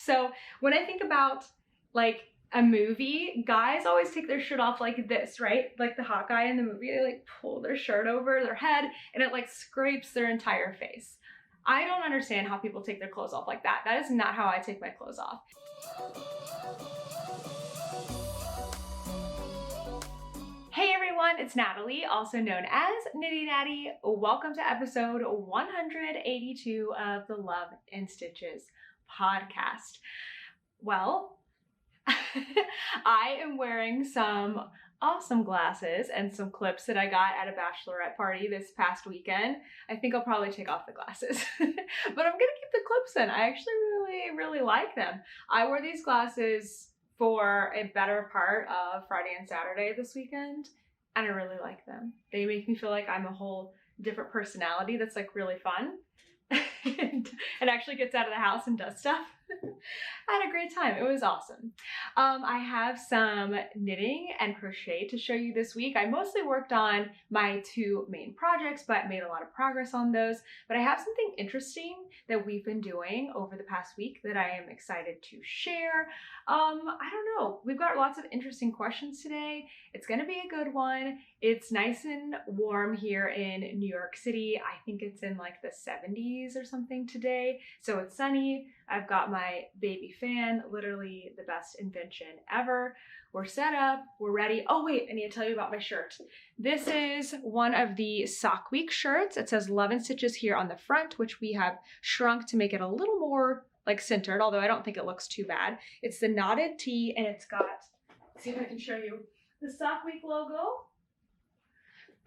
So when I think about like a movie, guys always take their shirt off like this, right? Like the hot guy in the movie, they like pull their shirt over their head and it like scrapes their entire face. I don't understand how people take their clothes off like that. That is not how I take my clothes off. Hey everyone, it's Natalie, also known as Knitty Natty. Welcome to episode 182 of the Love in Stitches podcast. Well, I am wearing some awesome glasses and some clips that I got at a bachelorette party this past weekend. I think I'll probably take off the glasses, but I'm gonna keep the clips in. I actually really like them. I wore these glasses for a better part of Friday and Saturday this weekend, and I really like them. They make me feel like I'm a whole different personality that's like really fun and actually gets out of the house and does stuff. I had a great time. It was awesome. I have some knitting and crochet to show you this week. I mostly worked on my two main projects, but made a lot of progress on those. But I have something interesting that we've been doing over the past week that I am excited to share. I don't know. We've got lots of interesting questions today. It's going to be a good one. It's nice and warm here in New York City. I think it's in like the 70s or something today. So it's sunny. I've got my baby fan, literally the best invention ever. We're set up, we're ready. Oh wait, I need to tell you about my shirt. This is one of the Sock Week shirts. It says Love in Stitches here on the front, which we have shrunk to make it a little more like centered, although I don't think it looks too bad. It's the knotted tee and it's got, let's see if I can show you, the Sock Week logo.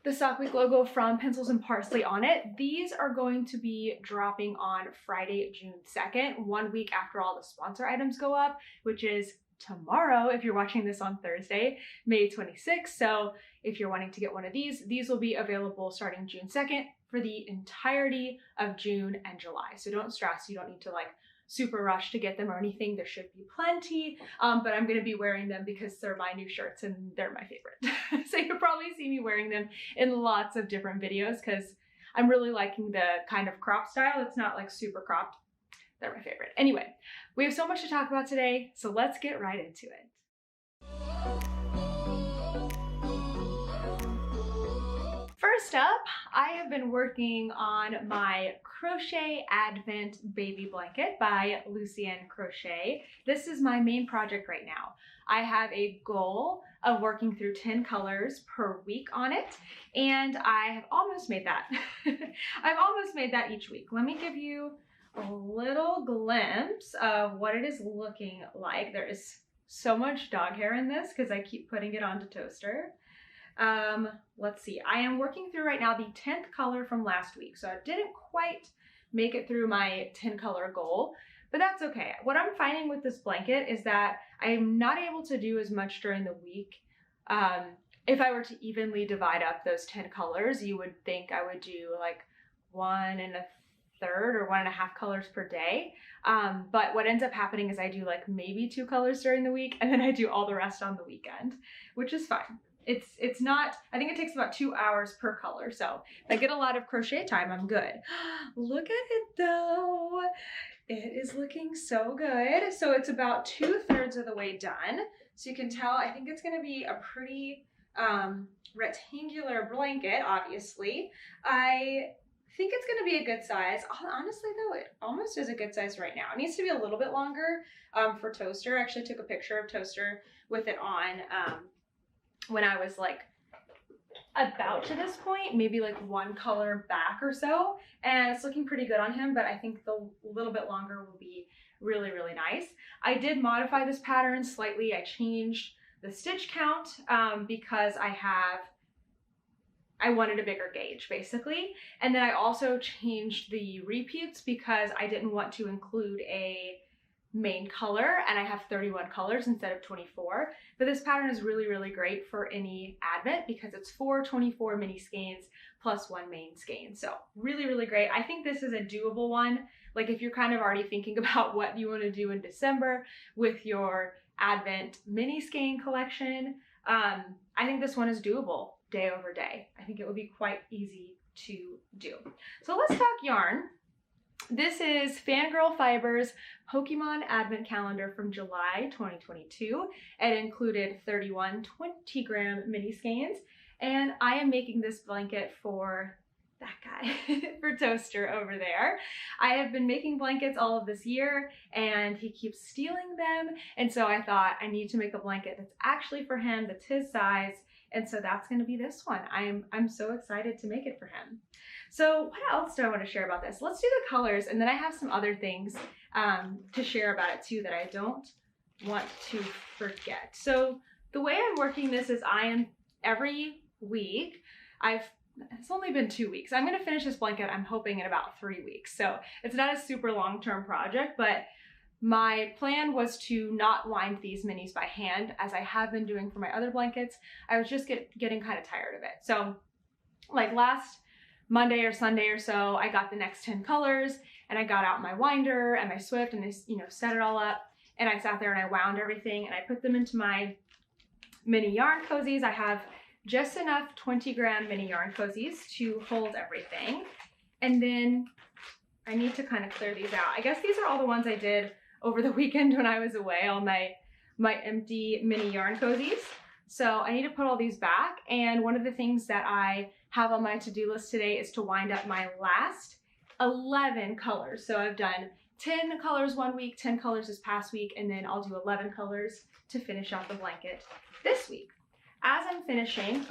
The Sock Week logo from Pencils and Parsley on it. These are going to be dropping on Friday, June 2nd, 1 week after all the sponsor items go up, which is tomorrow if you're watching this on Thursday, May 26th. So if you're wanting to get one of these will be available starting June 2nd for the entirety of June and July. So don't stress, you don't need to like super rush to get them or anything. There should be plenty, but I'm going to be wearing them because they're my new shirts and they're my favorite. So you'll probably see me wearing them in lots of different videos because I'm really liking the kind of crop style. It's not like super cropped. They're my favorite. Anyway, we have so much to talk about today, so let's get right into it. First up, I have been working on my Crochet Advent Baby Blanket by Lucienne Crochet. This is my main project right now. I have a goal of working through 10 colors per week on it, and I have almost made that. I've almost made that each week. Let me give you a little glimpse of what it is looking like. There is so much dog hair in this because I keep putting it onto toaster. Let's see, I am working through right now the 10th color from last week, so I didn't quite make it through my 10 color goal, but that's okay. What I'm finding with this blanket is that I'm not able to do as much during the week. If I were to evenly divide up those 10 colors, you would think I would do like 1 1/3 or 1.5 colors per day. But what ends up happening is I do like maybe 2 colors during the week and then I do all the rest on the weekend, which is fine. It's not, I think it takes about 2 hours per color. So if I get a lot of crochet time, I'm good. Look at it though. It is looking so good. So it's about 2/3 of the way done. So you can tell, I think it's gonna be a pretty rectangular blanket, obviously. I think it's gonna be a good size. Honestly though, it almost is a good size right now. It needs to be a little bit longer for toaster. I actually took a picture of toaster with it on when I was like about to this point, maybe like 1 color back or so, and it's looking pretty good on him, but I think the little bit longer will be really nice. I did modify this pattern slightly. I changed the stitch count because I wanted a bigger gauge basically, and then I also changed the repeats because I didn't want to include a main color, and I have 31 colors instead of 24. But this pattern is really great for any advent because it's 4 24 mini skeins plus 1 main skein. So really great. I think this is a doable one. Like if you're kind of already thinking about what you want to do in December with your advent mini skein collection, I think this one is doable day over day. I think it would be quite easy to do. So let's talk yarn. This is Fangirl Fibers Pokemon Advent Calendar from July 2022. It included 31 20-gram mini skeins, and I am making this blanket for that guy, for Toaster over there. I have been making blankets all of this year, and he keeps stealing them, and so I thought I need to make a blanket that's actually for him, that's his size, and so that's going to be this one. I'm so excited to make it for him. So what else do I want to share about this? Let's do the colors, and then I have some other things to share about it too that I don't want to forget. So the way I'm working this is every week, it's only been 2 weeks. I'm going to finish this blanket, I'm hoping, in about 3 weeks. So it's not a super long-term project, but my plan was to not wind these minis by hand as I have been doing for my other blankets. I was just getting kind of tired of it. So like last Monday or Sunday or so, I got the next 10 colors, and I got out my winder and my Swift, and I, set it all up, and I sat there and I wound everything, and I put them into my mini yarn cozies. I have just enough 20-gram mini yarn cozies to hold everything, and then I need to kind of clear these out. I guess these are all the ones I did over the weekend when I was away, all my empty mini yarn cozies. So I need to put all these back, and one of the things that I have on my to-do list today is to wind up my last 11 colors. So I've done 10 colors one week, 10 colors this past week, and then I'll do 11 colors to finish out the blanket this week. As I'm finishing,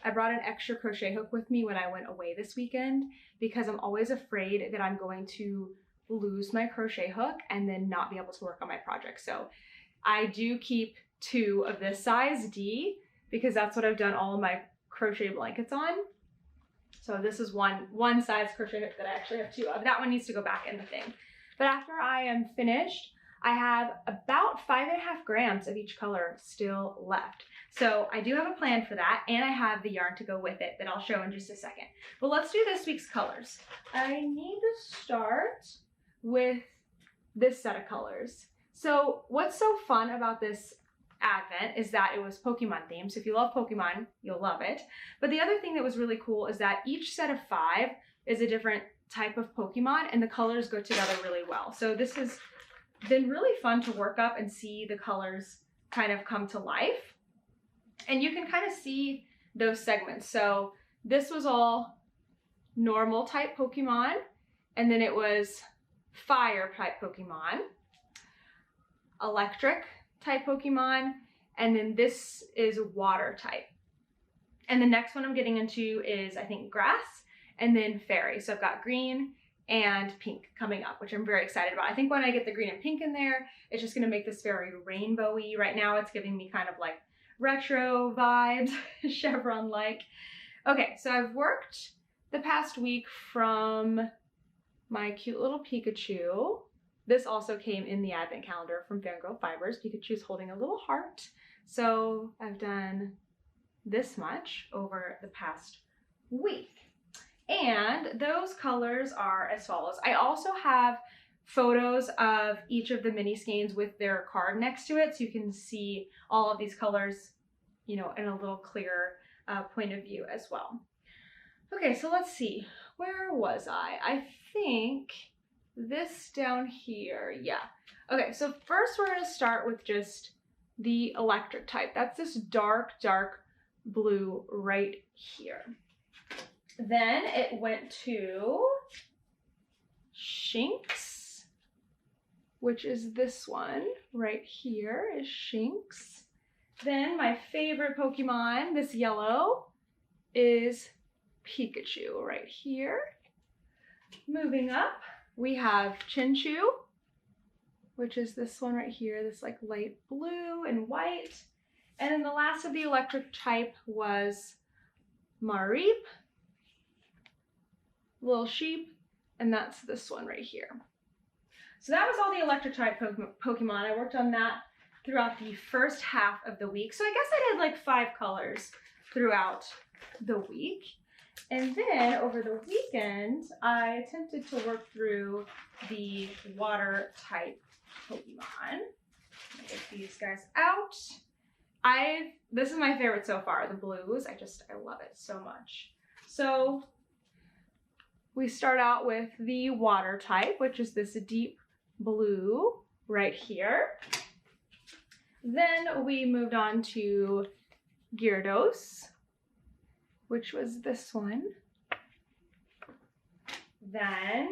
I brought an extra crochet hook with me when I went away this weekend because I'm always afraid that I'm going to lose my crochet hook and then not be able to work on my project. So I do keep 2 of this size D because that's what I've done all of my crochet blankets on. So this is one size crochet hook that I actually have 2 of. That one needs to go back in the thing. But after I am finished, I have about 5.5 grams of each color still left. So I do have a plan for that, and I have the yarn to go with it that I'll show in just a second. But let's do this week's colors. I need to start with this set of colors. So what's so fun about this Advent is that it was Pokemon themed. So if you love Pokemon, you'll love it. But the other thing that was really cool is that each set of 5 is a different type of Pokemon, and the colors go together really well. So this has been really fun to work up and see the colors kind of come to life. And you can kind of see those segments. So this was all normal type Pokemon, and then it was fire type Pokemon, electric type Pokemon, and then this is water type. And the next one I'm getting into is, I think, grass, and then fairy. So I've got green and pink coming up, which I'm very excited about. I think when I get the green and pink in there, it's just gonna make this very rainbowy. Right now it's giving me kind of like retro vibes, chevron-like. Okay, so I've worked the past week from my cute little Pikachu. This also came in the Advent calendar from Fangirl Fibers. Pikachu's holding a little heart. So I've done this much over the past week. And those colors are as follows. I also have photos of each of the mini skeins with their card next to it, so you can see all of these colors, in a little clearer point of view as well. Okay, so let's see. Where was I? I think this down here, yeah. Okay, so first we're gonna start with just the electric type. That's this dark, dark blue right here. Then it went to Shinx, which is this one right here is Shinx. Then my favorite Pokemon, this yellow, is Pikachu right here. Moving up, we have Chinchu, which is this one right here, this like light blue and white. And then the last of the electric type was Mareep, little sheep, and that's this one right here. So that was all the electric type Pokemon. I worked on that throughout the first half of the week. So I guess I did like 5 colors throughout the week. And then over the weekend, I attempted to work through the water type Pokemon. Get these guys out. This is my favorite so far, the blues. I love it so much. So we start out with the water type, which is this deep blue right here. Then we moved on to Gyarados, which was this one. Then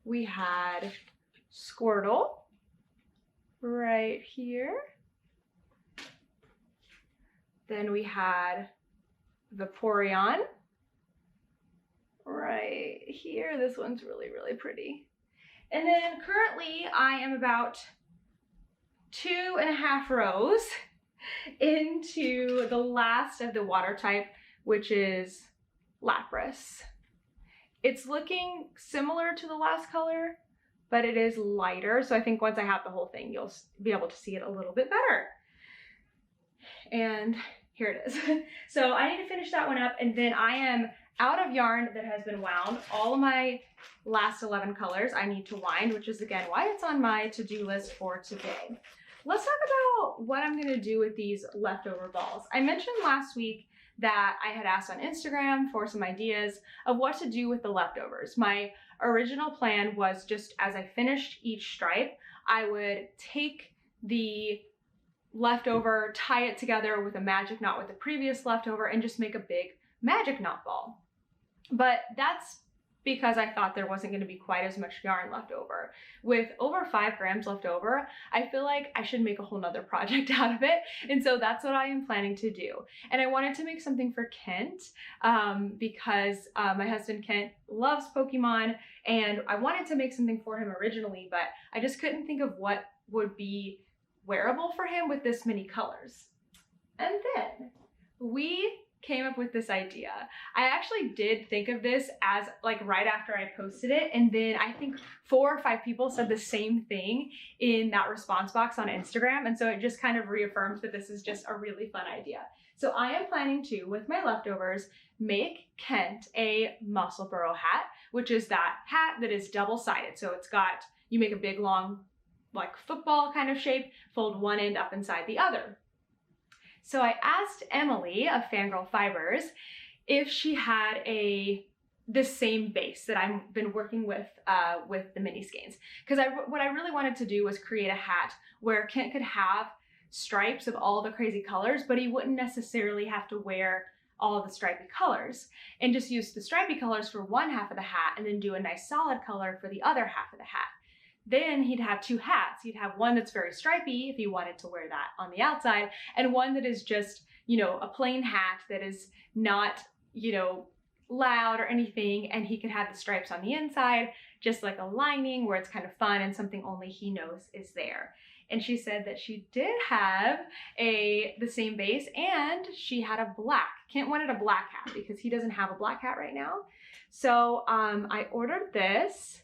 we had Squirtle right here. Then we had Vaporeon right here. This one's really, really pretty. And then currently I am about 2.5 rows into the last of the water type, which is Lapras. It's looking similar to the last color, but it is lighter. So I think once I have the whole thing, you'll be able to see it a little bit better. And here it is. So I need to finish that one up, and then I am out of yarn that has been wound. All of my last 11 colors I need to wind, which is again why it's on my to-do list for today. Let's talk about what I'm gonna do with these leftover balls. I mentioned last week that I had asked on Instagram for some ideas of what to do with the leftovers. My original plan was just as I finished each stripe, I would take the leftover, tie it together with a magic knot with the previous leftover, and just make a big magic knot ball. But that's because I thought there wasn't going to be quite as much yarn left over. With over 5 grams left over, I feel like I should make a whole nother project out of it. And so that's what I am planning to do. And I wanted to make something for Kent because my husband Kent loves Pokemon, and I wanted to make something for him originally, but I just couldn't think of what would be wearable for him with this many colors. And then we came up with this idea. I actually did think of this as like right after I posted it, and then I think 4 or 5 people said the same thing in that response box on Instagram, and so it just kind of reaffirms that this is just a really fun idea. So I am planning to, with my leftovers, make Kent a muscle burrow hat, which is that hat that is double-sided. So it's got, you make a big long like football kind of shape, fold one end up inside the other. So I asked Emily of Fangirl Fibers if she had the same base that I've been working with the mini skeins. Because what I really wanted to do was create a hat where Kent could have stripes of all the crazy colors, but he wouldn't necessarily have to wear all of the stripy colors, and just use the stripy colors for one half of the hat and then do a nice solid color for the other half of the hat. Then he'd have 2 hats. He'd have one that's very stripy if he wanted to wear that on the outside, and one that is just, you know, a plain hat that is not, you know, loud or anything, and he could have the stripes on the inside, just like a lining where it's kind of fun and something only he knows is there. And she said that she did have the same base, and she had a black. Kent wanted a black hat because he doesn't have a black hat right now. So I ordered this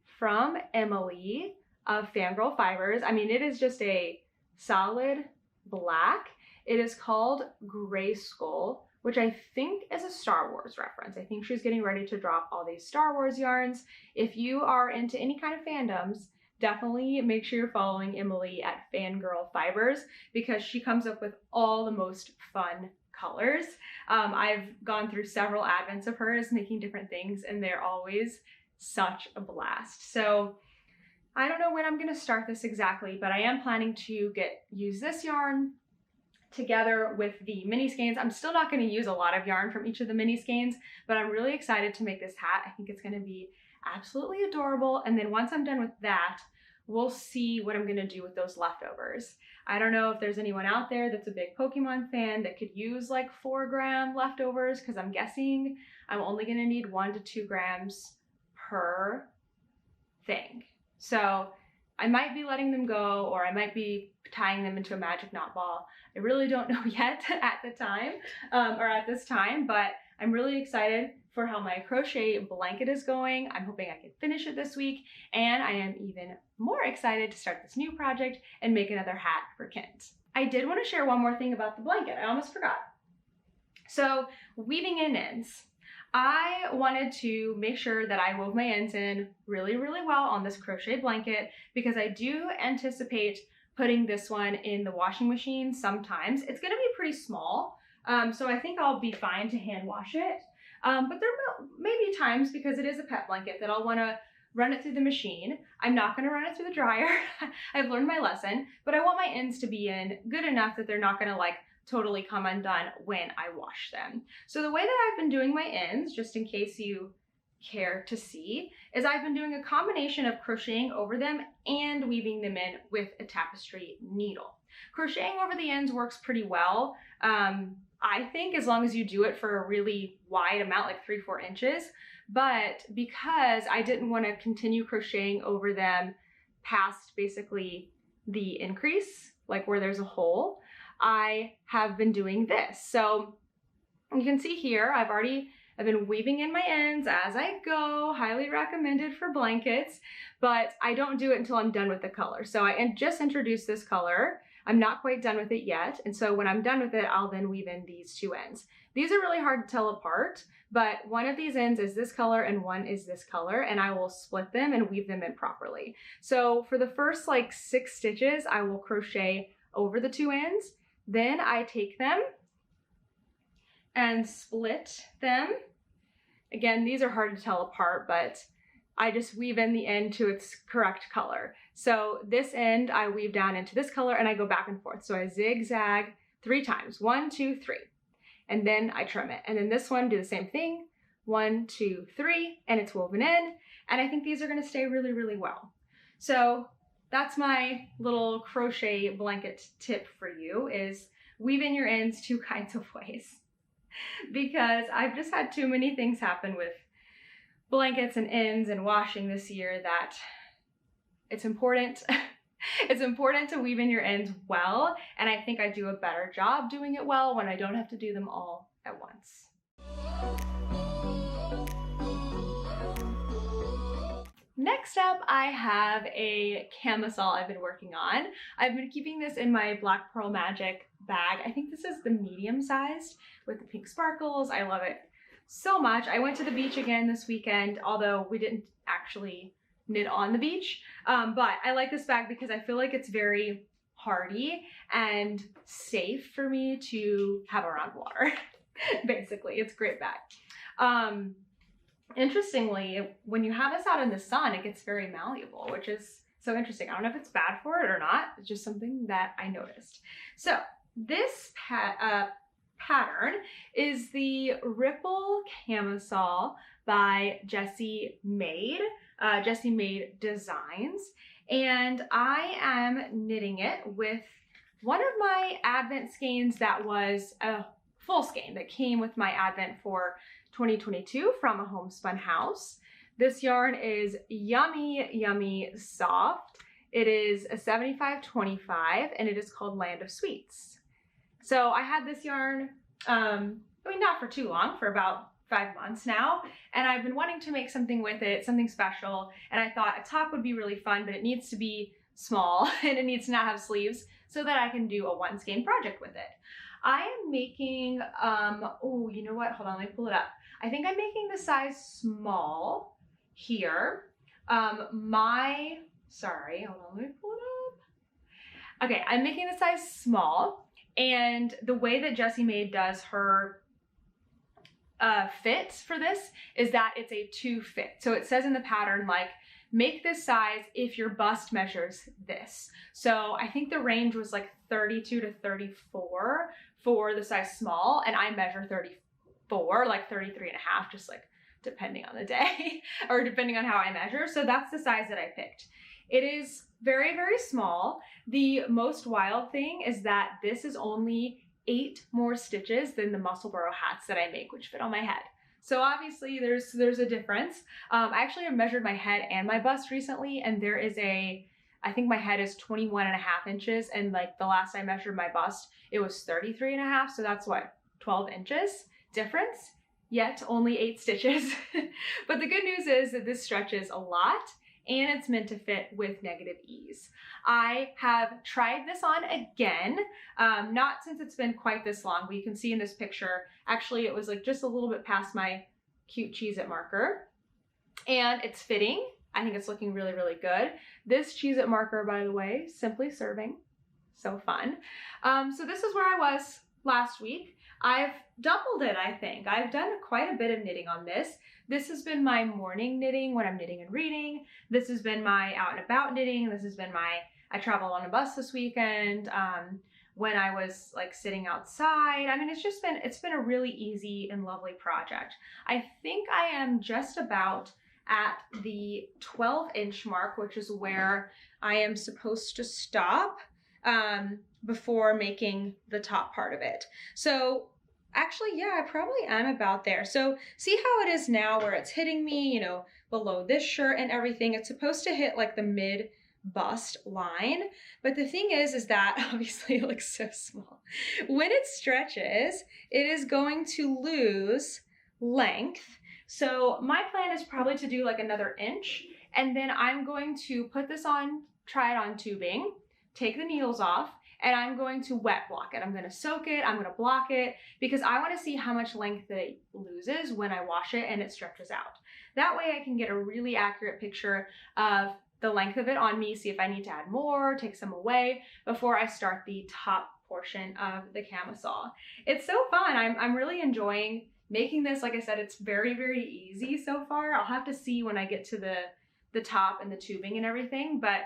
from Emily of Fangirl Fibers. I mean, it is just a solid black. It is called Gray Skull, which I think is a Star Wars reference. I think she's getting ready to drop all these Star Wars yarns. If you are into any kind of fandoms, definitely make sure you're following Emily at Fangirl Fibers, because she comes up with all the most fun colors. I've gone through several advents of hers making different things, and they're always such a blast. So I don't know when I'm going to start this exactly, but I am planning to use this yarn together with the mini skeins. I'm still not going to use a lot of yarn from each of the mini skeins, but I'm really excited to make this hat. I think it's going to be absolutely adorable. And then once I'm done with that, we'll see what I'm going to do with those leftovers. I don't know if there's anyone out there that's a big Pokemon fan that could use like 4 gram leftovers, because I'm guessing I'm only going to need 1 to 2 grams per thing. So I might be letting them go, or I might be tying them into a magic knot ball. I really don't know yet at the time, or at this time, but I'm really excited for how my crochet blanket is going. I'm hoping I can finish it this week, and I am even more excited to start this new project and make another hat for Kent. I did want to share one more thing about the blanket. I almost forgot. So weaving in ends. I wanted to make sure that I wove my ends in really, really well on this crochet blanket, because I do anticipate putting this one in the washing machine sometimes. It's going to be pretty small, so I think I'll be fine to hand wash it. But there may be times, because it is a pet blanket, that I'll want to run it through the machine. I'm not going to run it through the dryer. I've learned my lesson, but I want my ends to be in good enough that they're not going to like totally come undone when I wash them. So the way that I've been doing my ends, just in case you care to see, is I've been doing a combination of crocheting over them and weaving them in with a tapestry needle. Crocheting over the ends works pretty well. I think, as long as you do it for a really wide amount, like 3-4 inches. But because I didn't want to continue crocheting over them past basically the increase, like where there's a hole, I have been doing this. So you can see here, I've been weaving in my ends as I go, highly recommended for blankets, but I don't do it until I'm done with the color. So I just introduced this color. I'm not quite done with it yet. And so when I'm done with it, I'll then weave in these two ends. These are really hard to tell apart, but one of these ends is this color and one is this color, and I will split them and weave them in properly. So for the first like 6 stitches, I will crochet over the two ends. Then I take them and split them. Again, these are hard to tell apart, but I just weave in the end to its correct color. So this end I weave down into this color and I go back and forth. So I zigzag 3 times, 1, 2, 3, and then I trim it. And then this one, do the same thing, 1, 2, 3, and it's woven in. And I think these are gonna stay really, really well. So that's my little crochet blanket tip for you, is weave in your ends 2 kinds of ways. Because I've just had too many things happen with blankets and ends and washing this year that it's important. It's important to weave in your ends well, and I think I do a better job doing it well when I don't have to do them all at once. Next up, I have a camisole I've been working on. I've been keeping this in my Black Pearl Magic bag. I think this is the medium sized with the pink sparkles. I love it so much. I went to the beach again this weekend, although we didn't actually knit on the beach. But I like this bag because I feel like it's very hardy and safe for me to have around water. Basically, it's a great bag. Interestingly, when you have this out in the sun, it gets very malleable, which is so interesting. I don't know if it's bad for it or not. It's just something that I noticed. So this pattern is the Ripple Camisole by Jessie Made, Jessie Made Designs. And I am knitting it with one of my Advent skeins that was a full skein that came with my Advent for 2022 from a homespun house. This yarn is Yummy Yummy Soft. It is a 75-25 and it is called Land of Sweets. So I had this yarn, not for too long, for about 5 months now, and I've been wanting to make something with it, something special, and I thought a top would be really fun, but it needs to be small and it needs to not have sleeves so that I can do a 1 skein project with it. I am making, oh, you know what? Hold on, let me pull it up. I think I'm making the size small here. Sorry, hold on, let me pull it up. Okay, I'm making the size small, and the way that Jessie Made does her fits for this is that it's a 2 fit. So it says in the pattern, like, make this size if your bust measures this. So I think the range was like 32 to 34 for the size small, and I measure 34, like 33 and a half, just like depending on the day or depending on how I measure. So that's the size that I picked. It is very, very small. The most wild thing is that this is only 8 more stitches than the muscle burrow hats that I make, which fit on my head. So obviously there's a difference. I actually have measured my head and my bust recently, and there is I think my head is 21 and a half inches, and like the last I measured my bust, it was 33 and a half. So that's what, 12 inches difference, yet only 8 stitches. But the good news is that this stretches a lot, and it's meant to fit with negative ease. I have tried this on again, not since it's been quite this long, but you can see in this picture, actually it was like just a little bit past my cute Cheez-It marker, and it's fitting. I think it's looking really, really good. This Cheez-It marker, by the way, simply serving, so fun. So this is where I was last week, I've doubled it, I think. I've done quite a bit of knitting on this. This has been my morning knitting when I'm knitting and reading. This has been my out and about knitting. This has been my, I traveled on a bus this weekend. When I was like sitting outside. I mean, it's been a really easy and lovely project. I think I am just about at the 12-inch mark, which is where I am supposed to stop before making the top part of it. So actually, yeah, I probably am about there. So see how it is now where it's hitting me, you know, below this shirt and everything. It's supposed to hit like the mid bust line, but the thing is that obviously it looks so small. When it stretches, it is going to lose length. So my plan is probably to do like another inch, and then I'm going to put this on, try it on tubing, take the needles off, and I'm going to wet block it. I'm going to soak it, I'm going to block it, because I want to see how much length that it loses when I wash it and it stretches out. That way I can get a really accurate picture of the length of it on me, see if I need to add more, take some away before I start the top portion of the camisole. It's so fun. I'm really enjoying making this. Like I said, it's very, very easy so far. I'll have to see when I get to the top and the tubing and everything, but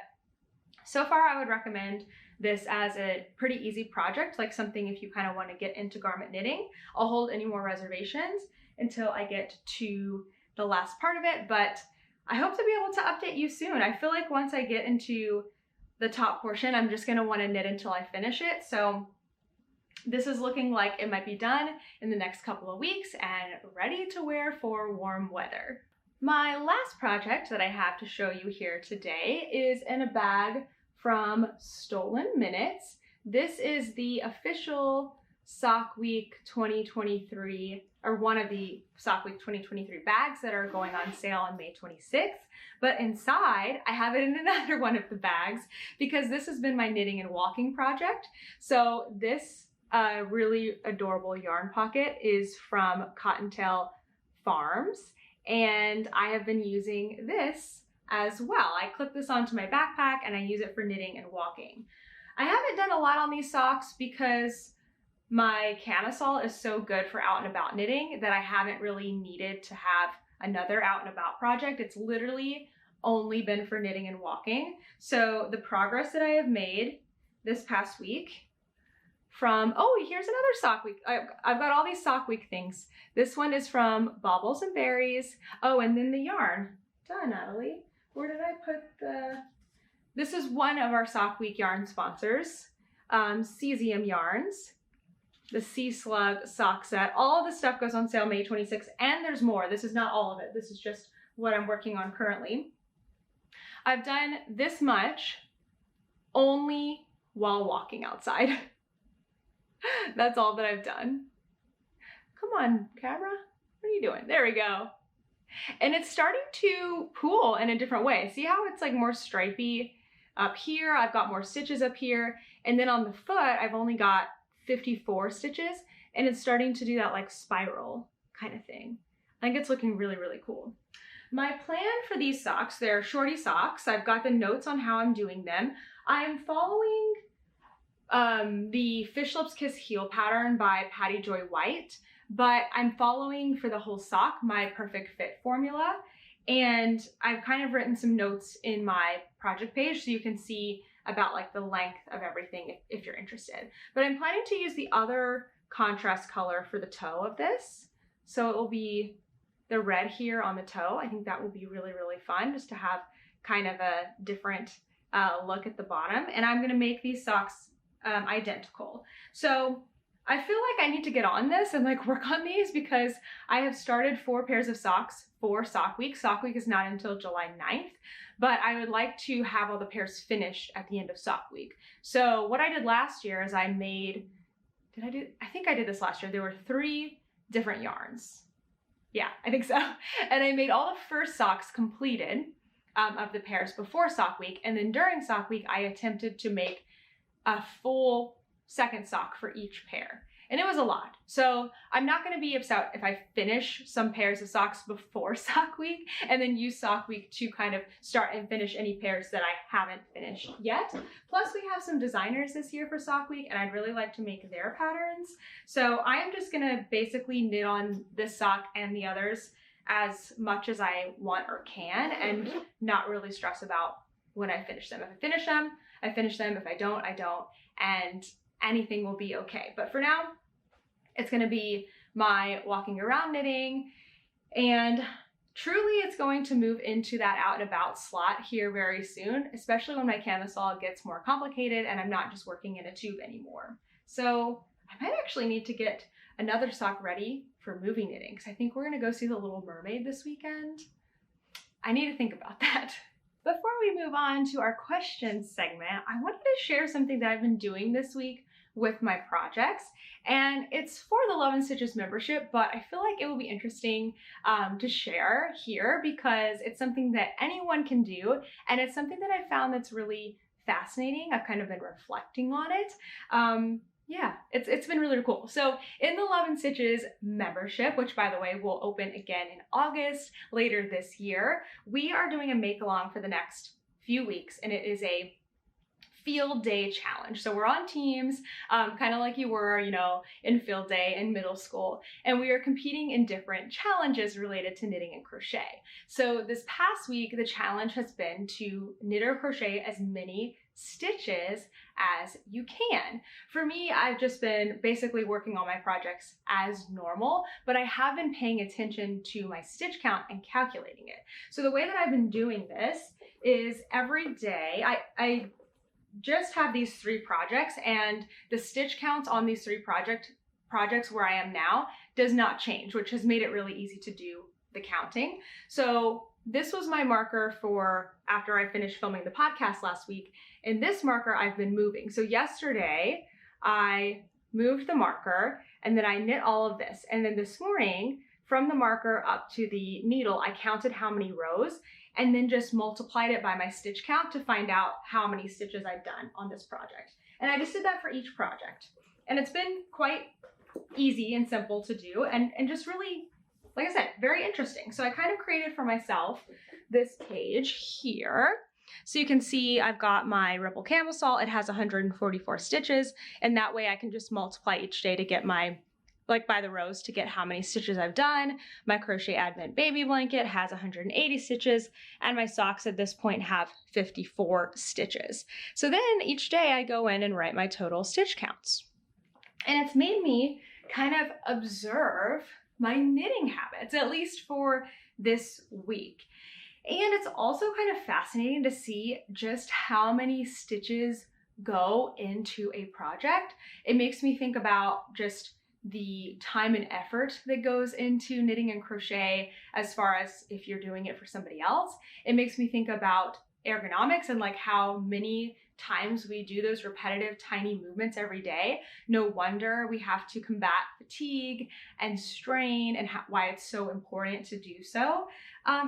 so far I would recommend this as a pretty easy project, like something if you kind of want to get into garment knitting. I'll hold any more reservations until I get to the last part of it, but I hope to be able to update you soon. I feel like once I get into the top portion, I'm just gonna wanna knit until I finish it. So this is looking like it might be done in the next couple of weeks and ready to wear for warm weather. My last project that I have to show you here today is in a bag from Stolen Minutes. This is the official Sock Week 2023, or one of the Sock Week 2023 bags that are going on sale on May 26th. But inside, I have it in another one of the bags because this has been my knitting and walking project. So this really adorable yarn pocket is from Cottontail Farms, and I have been using this as well. I clip this onto my backpack and I use it for knitting and walking. I haven't done a lot on these socks because my camisole is so good for out and about knitting that I haven't really needed to have another out and about project. It's literally only been for knitting and walking. So the progress that I have made this past week from, oh, here's another Sock Week. I've got all these Sock Week things. This one is from Baubles and Berries. Oh, and then the yarn. Done, Natalie. Where did I put the, this is one of our Sock Week yarn sponsors, Cesium Yarns. The Sea Slug sock set. All of this stuff goes on sale May 26th, and there's more. This is not all of it. This is just what I'm working on currently. I've done this much only while walking outside. That's all that I've done. Come on, camera. What are you doing? There we go. And it's starting to pool in a different way. See how it's like more stripy up here? I've got more stitches up here. And then on the foot, I've only got 54 stitches, and it's starting to do that like spiral kind of thing. I think it's looking really, really cool. My plan for these socks, they're shorty socks. I've got the notes on how I'm doing them. I'm following the Fish Lips Kiss heel pattern by Patty Joy White, but I'm following for the whole sock my perfect fit formula, and I've kind of written some notes in my project page so you can see about like the length of everything if you're interested. But I'm planning to use the other contrast color for the toe of this. So it will be the red here on the toe. I think that will be really, really fun just to have kind of a different look at the bottom. And I'm gonna make these socks identical. So I feel like I need to get on this and like work on these because I have started 4 pairs of socks for Sock Week. Sock Week is not until July 9th. But I would like to have all the pairs finished at the end of Sock Week. So what I did last year is I made, I think I did this last year. There were 3 different yarns. Yeah, I think so. And I made all the first socks completed of the pairs before Sock Week. And then during Sock Week, I attempted to make a full second sock for each pair. and it was a lot. So I'm not going to be upset if I finish some pairs of socks before sock week and then use sock week to kind of start and finish any pairs that I haven't finished yet. Plus we have some designers this year for sock week and I'd really like to make their patterns. So I am just going to basically knit on this sock and the others as much as I want or can and not really stress about when I finish them. If I finish them, I finish them. If I don't, I don't. And anything will be okay. But for now, it's going to be my walking around knitting, and truly it's going to move into that out and about slot here very soon, especially when my camisole gets more complicated and I'm not just working in a tube anymore. So I might actually need to get another sock ready for movie knitting because I think we're going to go see The Little Mermaid this weekend. I need to think about that. Before we move on to our questions segment, I wanted to share something that I've been doing this week with my projects, and it's for the Love and Stitches membership, but I feel like it will be interesting to share here because it's something that anyone can do, and it's something that I found that's really fascinating. I've kind of been reflecting on it. Yeah, it's been really cool. So in the Love and Stitches membership, which by the way will open again in August later this year, we are doing a make along for the next few weeks, and it is a field day challenge. So we're on teams, kind of like you were, you know, in field day in middle school, and we are competing in different challenges related to knitting and crochet. So this past week, the challenge has been to knit or crochet as many stitches as you can. For me, I've just been basically working on my projects as normal, but I have been paying attention to my stitch count and calculating it. So the way that I've been doing this is every day, I just have these 3 projects, and the stitch counts on these 3 projects where I am now does not change, which has made it really easy to do the counting. So this was my marker for after I finished filming the podcast last week, and this marker I've been moving. So yesterday I moved the marker and then I knit all of this, and then this morning from the marker up to the needle I counted how many rows and then just multiplied it by my stitch count to find out how many stitches I've done on this project. And I just did that for each project. And it's been quite easy and simple to do and just really, like I said, very interesting. So I kind of created for myself this page here. So you can see I've got my Ripple Camisole. It has 144 stitches, and that way I can just multiply each day to get my, like by the rows, to get how many stitches I've done. My Crochet Advent Baby Blanket has 180 stitches, and my socks at this point have 54 stitches. So then each day I go in and write my total stitch counts. And it's made me kind of observe my knitting habits, at least for this week. And it's also kind of fascinating to see just how many stitches go into a project. It makes me think about just the time and effort that goes into knitting and crochet as far as if you're doing it for somebody else. It makes me think about ergonomics and like how many times we do those repetitive tiny movements every day. No wonder we have to combat fatigue and strain, and why it's so important to do so.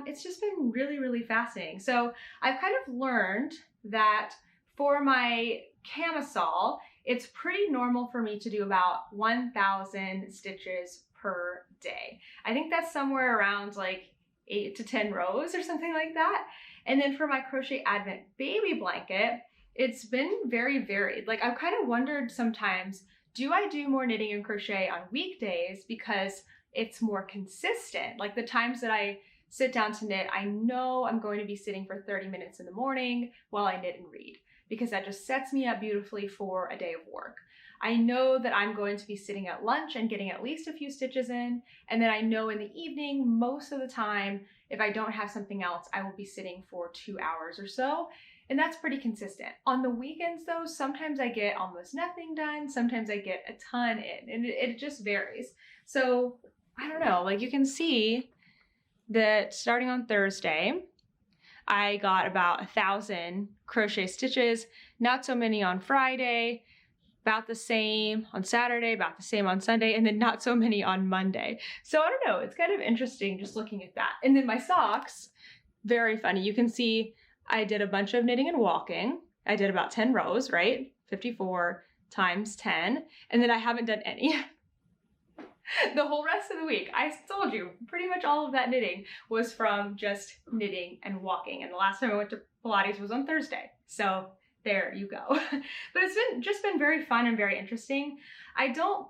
It's just been really, really fascinating. So I've kind of learned that for my camisole, it's pretty normal for me to do about 1,000 stitches per day. I think that's somewhere around like 8 to 10 rows or something like that. And then for my Crochet Advent Baby Blanket, it's been very varied. Like I've kind of wondered sometimes, do I do more knitting and crochet on weekdays because it's more consistent? Like the times that I sit down to knit, I know I'm going to be sitting for 30 minutes in the morning while I knit and read, because that just sets me up beautifully for a day of work. I know that I'm going to be sitting at lunch and getting at least a few stitches in, and then I know in the evening, most of the time, if I don't have something else, I will be sitting for 2 hours or so. And that's pretty consistent. On the weekends though, sometimes I get almost nothing done, sometimes I get a ton in, and it just varies. So I don't know, like you can see that starting on Thursday, I got about 1,000 crochet stitches, not so many on Friday, about the same on Saturday, about the same on Sunday, and then not so many on Monday. So I don't know, it's kind of interesting just looking at that. And then my socks, very funny. You can see I did a bunch of knitting and walking. I did about 10 rows, right? 54, times 10, and then I haven't done any. The whole rest of the week, I told you, pretty much all of that knitting was from just knitting and walking. And the last time I went to Pilates was on Thursday. So there you go. But it's just been very fun and very interesting. I don't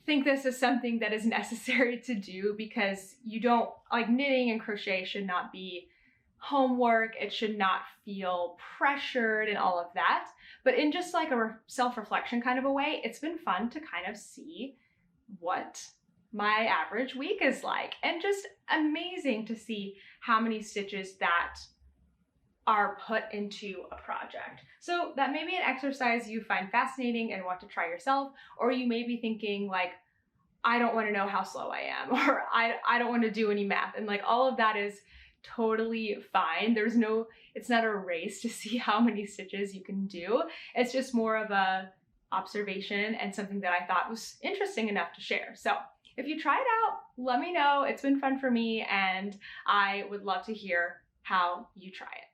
think this is something that is necessary to do, because you don't, knitting and crochet should not be homework. It should not feel pressured and all of that. But in just like a self-reflection kind of a way, it's been fun to kind of see what my average week is like, and just amazing to see how many stitches that are put into a project. So that may be an exercise you find fascinating and want to try yourself, or you may be thinking like, I don't want to know how slow I am, or I don't want to do any math, and like all of that is totally fine. It's not a race to see how many stitches you can do. It's just more of a observation and something that I thought was interesting enough to share. So if you try it out, let me know. It's been fun for me, and I would love to hear how you try it.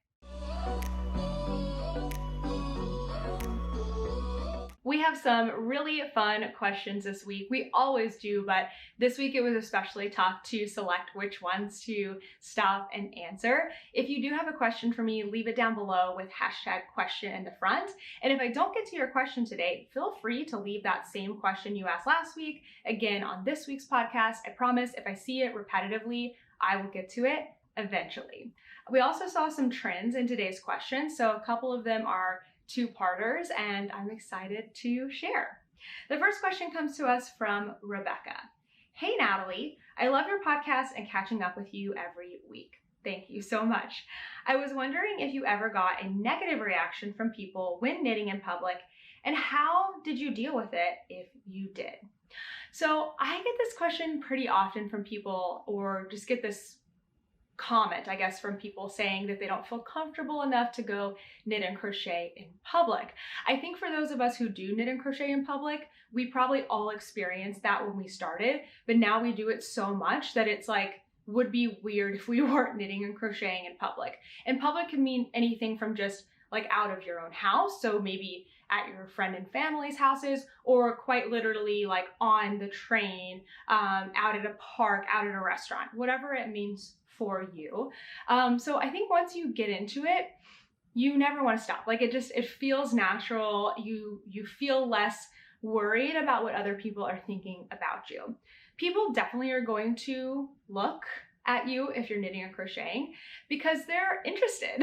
We have some really fun questions this week. We always do, but this week it was especially tough to select which ones to stop and answer. If you do have a question for me, leave it down below with #question in the front. And if I don't get to your question today, feel free to leave that same question you asked last week again on this week's podcast. I promise if I see it repetitively, I will get to it eventually. We also saw some trends in today's questions, so a couple of them are two-parters, and I'm excited to share. The first question comes to us from Rebecca. Hey Natalie, I love your podcast and catching up with you every week. Thank you so much. I was wondering if you ever got a negative reaction from people when knitting in public, and how did you deal with it if you did? So I get this question pretty often from people, or just get this comment, I guess, from people saying that they don't feel comfortable enough to go knit and crochet in public. I think for those of us who do knit and crochet in public, we probably all experienced that when we started, but now we do it so much that it's like, would be weird if we weren't knitting and crocheting in public. And public can mean anything from just like out of your own house, so maybe at your friend and family's houses, or quite literally like on the train, out at a park, out at a restaurant, whatever it means for you. So I think once you get into it, you never want to stop. Like it feels natural. You feel less worried about what other people are thinking about you. People definitely are going to look at you if you're knitting and crocheting, because they're interested.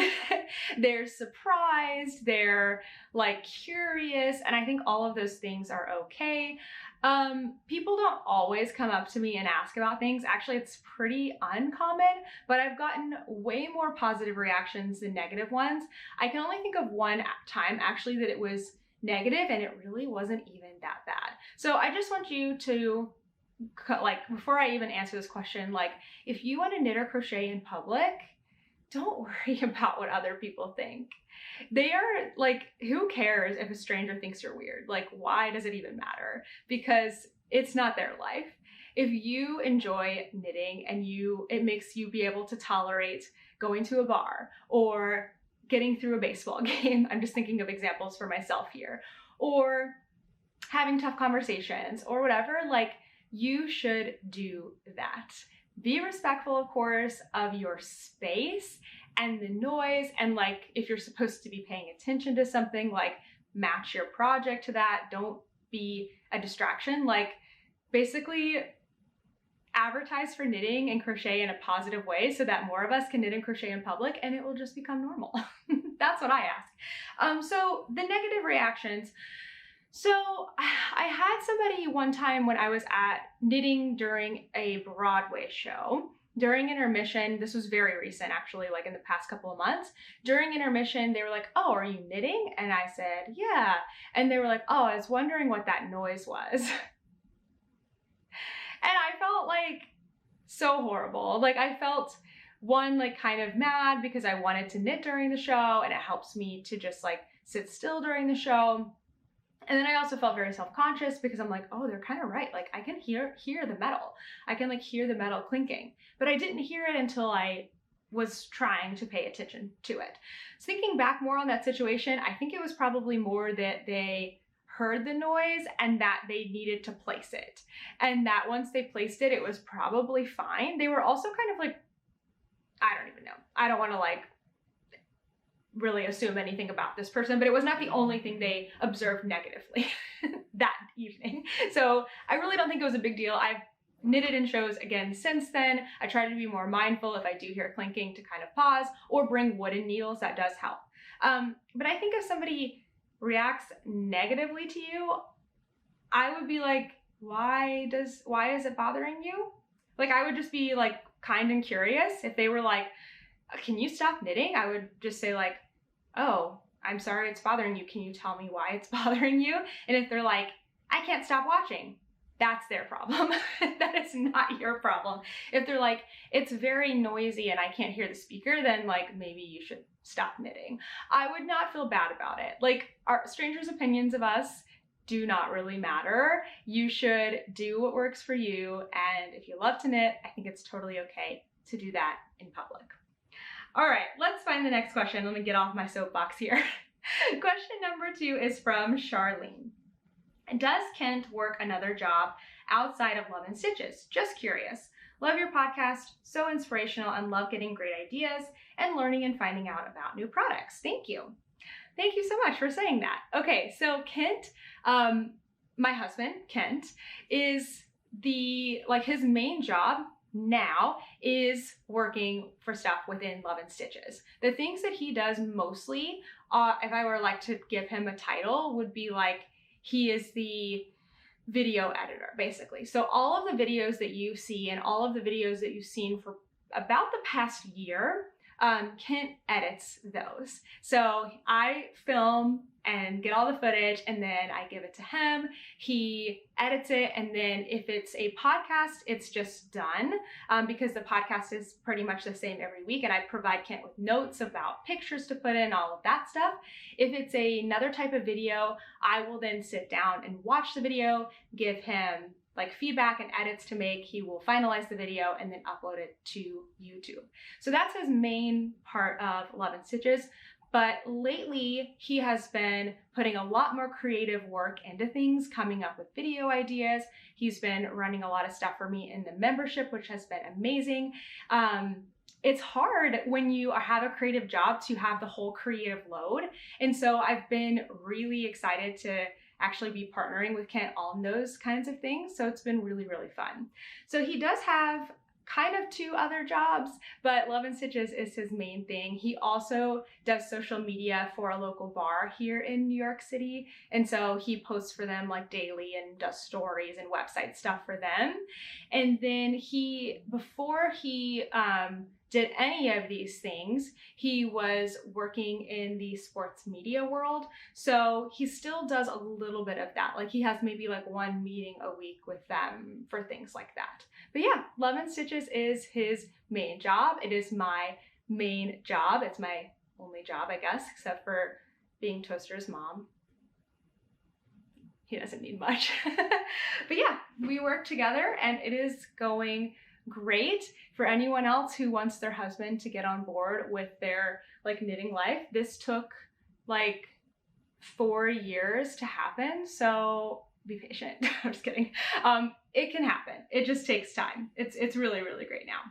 They're surprised, they're like curious, and I think all of those things are okay. People don't always come up to me and ask about things. Actually, it's pretty uncommon, but I've gotten way more positive reactions than negative ones. I can only think of one time actually that it was negative, and it really wasn't even that bad. So I just want you to, like, before I even answer this question, like, if you want to knit or crochet in public, don't worry about what other people think. They are like, who cares if a stranger thinks you're weird? Like, why does it even matter? Because it's not their life. If you enjoy knitting and it makes you be able to tolerate going to a bar or getting through a baseball game, I'm just thinking of examples for myself here, or having tough conversations or whatever, like, you should do that. Be respectful, of course, of your space and the noise, and like, if you're supposed to be paying attention to something, like, match your project to that. Don't be a distraction. Like, basically advertise for knitting and crochet in a positive way so that more of us can knit and crochet in public, and it will just become normal. That's what I ask. So the negative reactions. So I had somebody one time when I was knitting during a Broadway show. During intermission, this was very recent actually, like in the past couple of months. During intermission, they were like, "Oh, are you knitting?" And I said, "Yeah." And they were like, "Oh, I was wondering what that noise was." And I felt like so horrible. Like, I felt, one, like kind of mad because I wanted to knit during the show, and it helps me to just like sit still during the show. And then I also felt very self-conscious because I'm like, oh, they're kind of right. Like, I can hear the metal. I can like hear the metal clinking, but I didn't hear it until I was trying to pay attention to it. So thinking back more on that situation, I think it was probably more that they heard the noise and that they needed to place it. And that once they placed it, it was probably fine. They were also kind of like, I don't even know. I don't want to like really assume anything about this person, but it was not the only thing they observed negatively that evening. So I really don't think it was a big deal. I've knitted in shows again since then. I try to be more mindful if I do hear clinking to kind of pause or bring wooden needles. That does help. But I think if somebody reacts negatively to you, I would be like, why is it bothering you? Like, I would just be like kind and curious. If they were like, can you stop knitting? I would just say like, oh, I'm sorry it's bothering you. Can you tell me why it's bothering you? And if they're like, I can't stop watching, that's their problem. That is not your problem. If they're like, it's very noisy and I can't hear the speaker, then like maybe you should stop knitting. I would not feel bad about it. Like, our strangers' opinions of us do not really matter. You should do what works for you. And if you love to knit, I think it's totally okay to do that in public. All right, let's find the next question. Let me get off my soapbox here. Question number 2 is from Charlene. Does Kent work another job outside of Love and Stitches? Just curious. Love your podcast, so inspirational, and love getting great ideas and learning and finding out about new products. Thank you. Thank you so much for saying that. Okay, so Kent, my husband, Kent, is his main job now is working for stuff within Love and Stitches. The things that he does mostly, if I were like to give him a title, would be like, he is the video editor, basically. So all of the videos that you see and all of the videos that you've seen for about the past year, Kent edits those. So I film and get all the footage and then I give it to him. He edits it, and then if it's a podcast, it's just done because the podcast is pretty much the same every week, and I provide Kent with notes about pictures to put in, all of that stuff. If it's another type of video, I will then sit down and watch the video, give him like feedback and edits to make. He will finalize the video and then upload it to YouTube. So that's his main part of Love and Stitches. But lately he has been putting a lot more creative work into things, coming up with video ideas. He's been running a lot of stuff for me in the membership, which has been amazing. It's hard when you have a creative job to have the whole creative load. And so I've been really excited to actually be partnering with Kent on those kinds of things. So it's been really, really fun. So he does have kind of 2 other jobs, but Love and Stitches is his main thing. He also does social media for a local bar here in New York City. And so he posts for them like daily and does stories and website stuff for them. And then before he did any of these things, he was working in the sports media world. So he still does a little bit of that. Like, he has maybe like 1 meeting a week with them for things like that. But yeah, Love and Stitches is his main job. It is my main job. It's my only job, I guess, except for being Toaster's mom. He doesn't need much. But yeah, we work together and it is going great. For anyone else who wants their husband to get on board with their like knitting life, this took like 4 years to happen. So be patient. I'm just kidding. It can happen. It just takes time. It's really, really great now.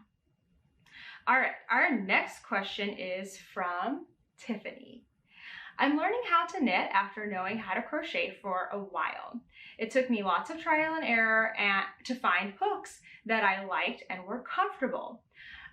All right. Our next question is from Tiffany. I'm learning how to knit after knowing how to crochet for a while. It took me lots of trial and error to find hooks that I liked and were comfortable.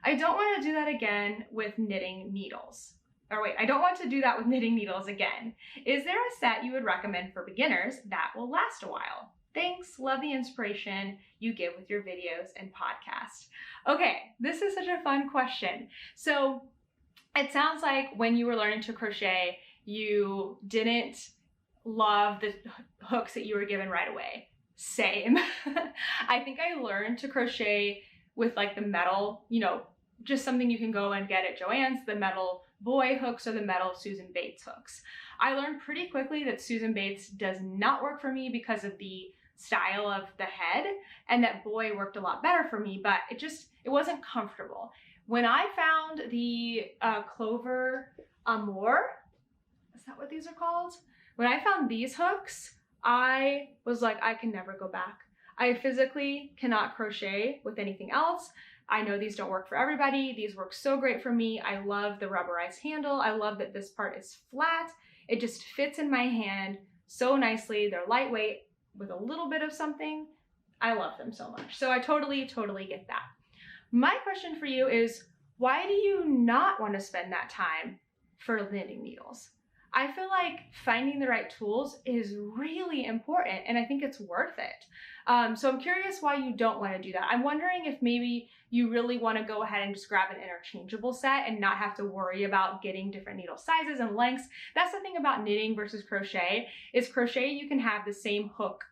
I don't want to do that again with knitting needles. I don't want to do that with knitting needles again. Is there a set you would recommend for beginners that will last a while? Thanks. Love the inspiration you give with your videos and podcast. Okay, this is such a fun question. So it sounds like when you were learning to crochet, you didn't love the hooks that you were given right away. Same. I think I learned to crochet with like the metal, just something you can go and get at Joann's, the metal boy hooks or the metal Susan Bates hooks. I learned pretty quickly that Susan Bates does not work for me because of the style of the head, and that boy worked a lot better for me, but it wasn't comfortable. When I found the Clover Amour, is that what these are called? When I found these hooks, I was like, I can never go back. I physically cannot crochet with anything else. I know these don't work for everybody. These work so great for me. I love the rubberized handle. I love that this part is flat. It just fits in my hand so nicely. They're lightweight with a little bit of something. I love them so much. So I totally get that. My question for you is, why do you not want to spend that time for knitting needles? I feel like finding the right tools is really important, and I think it's worth it. So I'm curious why you don't want to do that. I'm wondering if maybe you really want to go ahead and just grab an interchangeable set and not have to worry about getting different needle sizes and lengths. That's the thing about knitting versus crochet, is crochet you can have the same hook,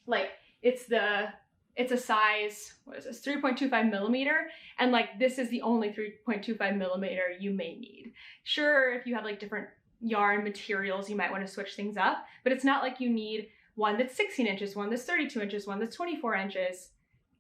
like it's a size, what is this, 3.25 millimeter, and like this is the only 3.25 millimeter you may need. Sure, if you have like different yarn materials, you might want to switch things up, but it's not like you need one that's 16 inches, one that's 32 inches, one that's 24 inches.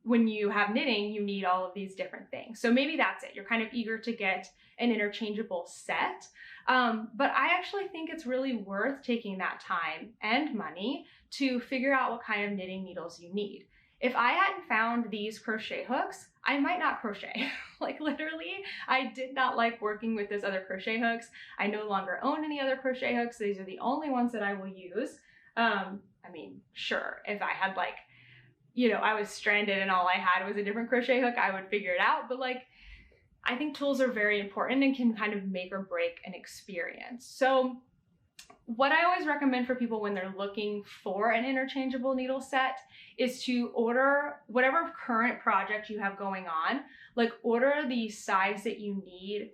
When you have knitting, you need all of these different things. So maybe that's it. You're kind of eager to get an interchangeable set. But I actually think it's really worth taking that time and money to figure out what kind of knitting needles you need. If I hadn't found these crochet hooks, I might not crochet. Like literally, I did not like working with those other crochet hooks. I no longer own any other crochet hooks. These are the only ones that I will use. I mean, sure, if I had like, you know, I was stranded and all I had was a different crochet hook, I would figure it out. But like, I think tools are very important and can kind of make or break an experience. So what I always recommend for people when they're looking for an interchangeable needle set is to order whatever current project you have going on, like order the size that you need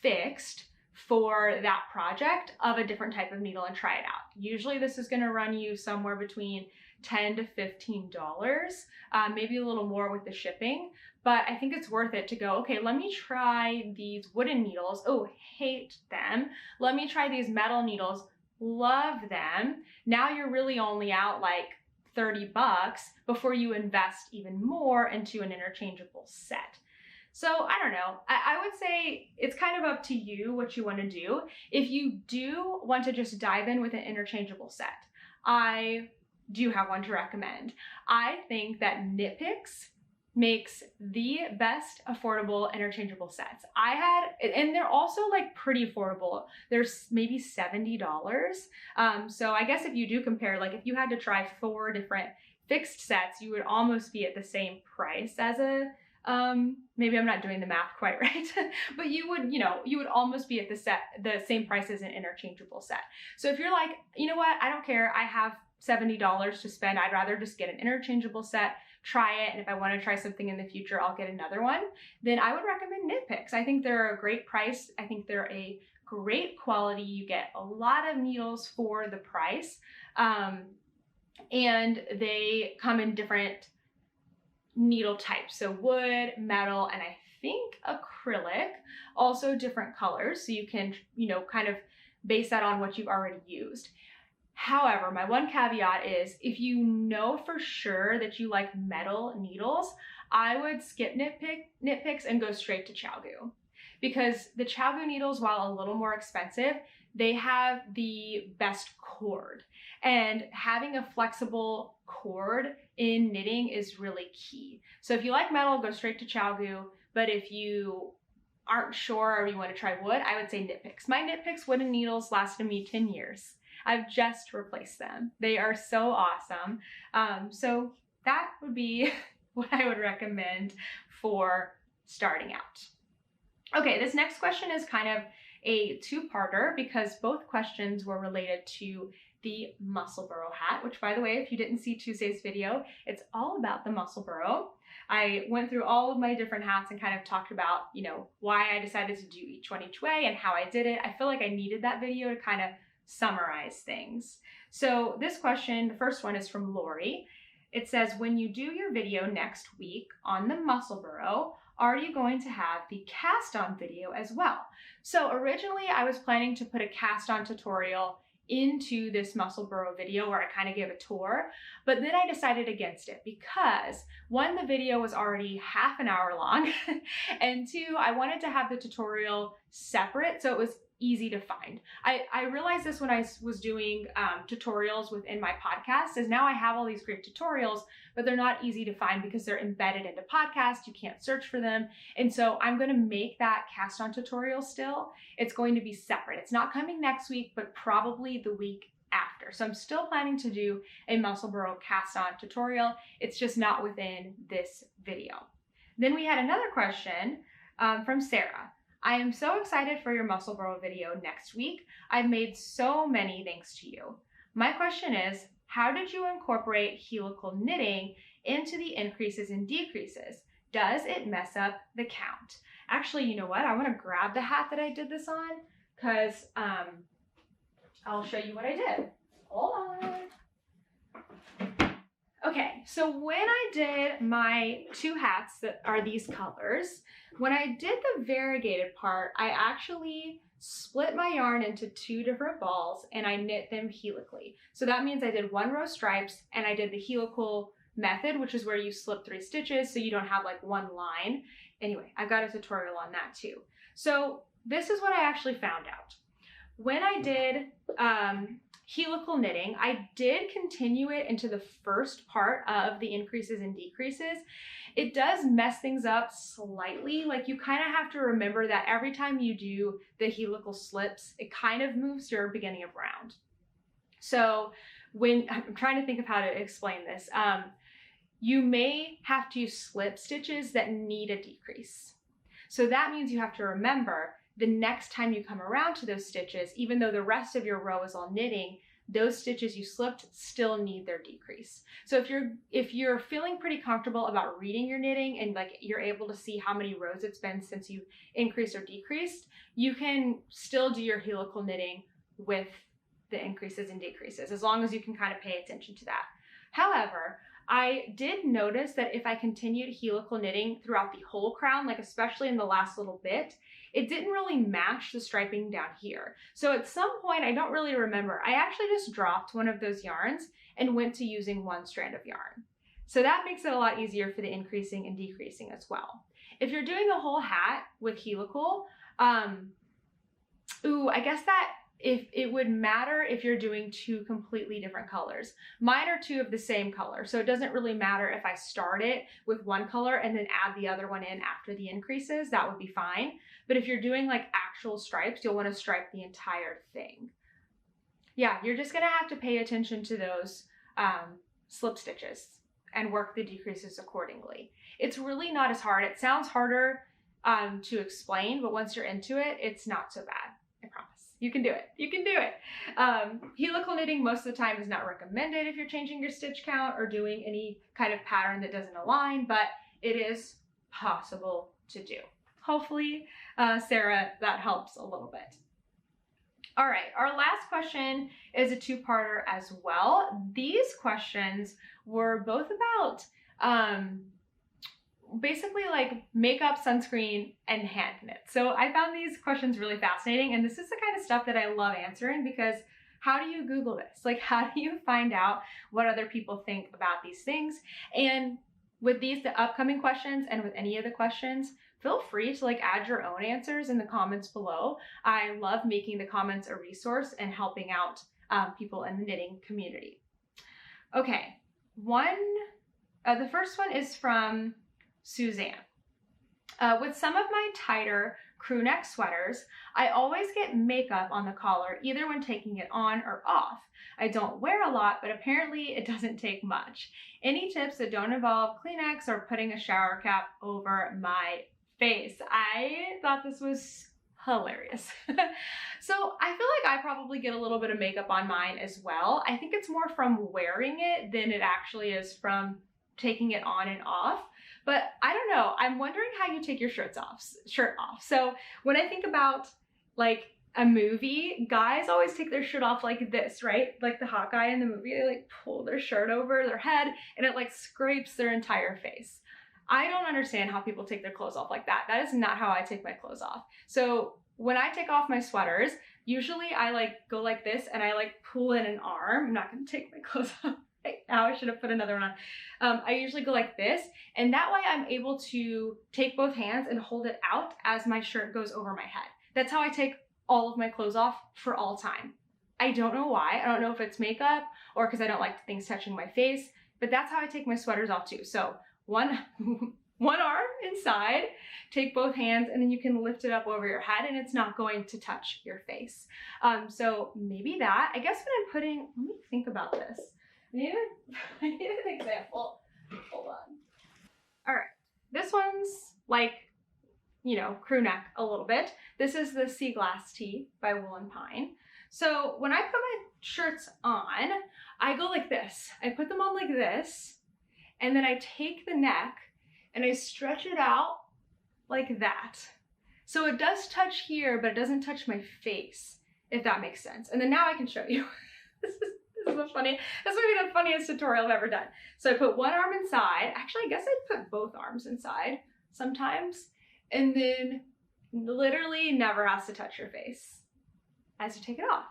fixed for that project of a different type of needle and try it out. Usually this is going to run you somewhere between $10 to $15, maybe a little more with the shipping, but I think it's worth it to go, okay, let me try these wooden needles. Oh, hate them. Let me try these metal needles. Love them. Now you're really only out like $30 before you invest even more into an interchangeable set. So I don't know, I would say it's kind of up to you what you want to do. If you do want to just dive in with an interchangeable set, I do have one to recommend. I think that Knit Picks makes the best affordable interchangeable sets. And they're also like pretty affordable. There's maybe $70. So I guess if you do compare, like if you had to try 4 different fixed sets, you would almost be at the same price as a, maybe I'm not doing the math quite right, but you would almost be at the same price as an interchangeable set. So if you're like, you know what, I don't care, I have $70 to spend, I'd rather just get an interchangeable set, try it, and if I want to try something in the future, I'll get another one, then I would recommend Knit Picks. I think they're a great price. I think they're a great quality. You get a lot of needles for the price, and they come in different needle types, so wood, metal, and I think acrylic, also different colors, so you can, kind of base that on what you've already used. However, my one caveat is if you know for sure that you like metal needles, I would skip Knit Picks and go straight to ChiaoGoo, because the ChiaoGoo needles, while a little more expensive, they have the best cord, and having a flexible cord in knitting is really key. So if you like metal, go straight to ChiaoGoo, but if you aren't sure or you want to try wood, I would say Knit Picks. My Knit Picks wooden needles lasted me 10 years. I've just replaced them. They are so awesome. So that would be what I would recommend for starting out. Okay, this next question is kind of a two-parter because both questions were related to the Musselburgh hat, which, by the way, if you didn't see Tuesday's video, it's all about the Musselburgh. I went through all of my different hats and kind of talked about, why I decided to do each one each way and how I did it. I feel like I needed that video to kind of summarize things. So this question, the first one, is from Lori. It says, when you do your video next week on the Musselburgh, are you going to have the cast on video as well? So originally I was planning to put a cast on tutorial into this muscle burrow video where I kind of give a tour, but then I decided against it because one, the video was already half an hour long, and two, I wanted to have the tutorial separate so it was easy to find. I realized this when I was doing tutorials within my podcast, is now I have all these great tutorials, but they're not easy to find because they're embedded into podcasts. You can't search for them. And so I'm going to make that cast on tutorial still. It's going to be separate. It's not coming next week, but probably the week after. So I'm still planning to do a muscle burrow cast on tutorial. It's just not within this video. Then we had another question from Sarah. I am so excited for your muscle burrow video next week. I've made so many thanks to you. My question is, how did you incorporate helical knitting into the increases and decreases? Does it mess up the count? Actually, you know what? I want to grab the hat that I did this on because I'll show you what I did. Hold on. Okay, so when I did my two hats that are these colors, when I did the variegated part, I actually split my yarn into two different balls and I knit them helically. So that means I did one row stripes and I did the helical method, which is where you slip 3 stitches so you don't have like one line. Anyway, I've got a tutorial on that too. So this is what I actually found out. When I did helical knitting, I did continue it into the first part of the increases and decreases. It does mess things up slightly. Like you kind of have to remember that every time you do the helical slips, it kind of moves your beginning of round. So when I'm trying to think of how to explain this, you may have to use slip stitches that need a decrease. So that means you have to remember the next time you come around to those stitches, even though the rest of your row is all knitting, those stitches you slipped still need their decrease. So if you're feeling pretty comfortable about reading your knitting and like you're able to see how many rows it's been since you increased or decreased, you can still do your helical knitting with the increases and decreases, as long as you can kind of pay attention to that. However, I did notice that if I continued helical knitting throughout the whole crown, like especially in the last little bit, it didn't really match the striping down here. So at some point, I don't really remember, I actually just dropped one of those yarns and went to using one strand of yarn. So that makes it a lot easier for the increasing and decreasing as well. If you're doing a whole hat with helical, I guess that if it would matter if you're doing 2 completely different colors. Mine are 2 of the same color, so it doesn't really matter if I start it with one color and then add the other one in after the increases, that would be fine. But if you're doing like actual stripes, you'll want to stripe the entire thing. Yeah, you're just gonna have to pay attention to those slip stitches and work the decreases accordingly. It's really not as hard. It sounds harder to explain, but once you're into it, it's not so bad, I promise. You can do it. You can do it. Helical knitting most of the time is not recommended if you're changing your stitch count or doing any kind of pattern that doesn't align, but it is possible to do. Hopefully, Sarah, that helps a little bit. All right, our last question is a 2-parter as well. These questions were both about basically like makeup, sunscreen, and hand knit. So I found these questions really fascinating, and this is the kind of stuff that I love answering because how do you Google this? Like, how do you find out what other people think about these things? And with the upcoming questions and with any of the questions, feel free to like add your own answers in the comments below. I love making the comments a resource and helping out people in the knitting community. Okay, the first one is from Suzanne. With some of my tighter crew neck sweaters, I always get makeup on the collar either when taking it on or off. I don't wear a lot, but apparently it doesn't take much. Any tips that don't involve Kleenex or putting a shower cap over my face? I thought this was hilarious. So I feel like I probably get a little bit of makeup on mine as well. I think it's more from wearing it than it actually is from taking it on and off. But I don't know, I'm wondering how you take your shirt off. So when I think about like a movie, guys always take their shirt off like this, right? Like the hot guy in the movie, they like pull their shirt over their head and it like scrapes their entire face. I don't understand how people take their clothes off like that. That is not how I take my clothes off. So when I take off my sweaters, Usually I like go like this and I like pull in an arm. I'm not gonna take my clothes off right now. I should have put another one on. I usually go like this, and that way I'm able to take both hands and hold it out as my shirt goes over my head. That's how I take all of my clothes off for all time. I don't know why. I don't know if it's makeup or because I don't like things touching my face, but that's how I take my sweaters off too. So one arm inside, take both hands, and then you can lift it up over your head and it's not going to touch your face. So maybe that, I guess when I'm putting, let me think about this. I need an example. Hold on. All right, this one's like, you know, crew neck a little bit. This is the Sea Glass Tee by Wool and Pine. So when I put my shirts on, I go like this. I put them on like this, and then I take the neck and I stretch it out like that. So it does touch here, but it doesn't touch my face, if that makes sense. And then now I can show you. This is so funny. This would be the funniest tutorial I've ever done. So I put one arm inside. Actually, I guess I'd put both arms inside sometimes. And then literally never has to touch your face as you take it off.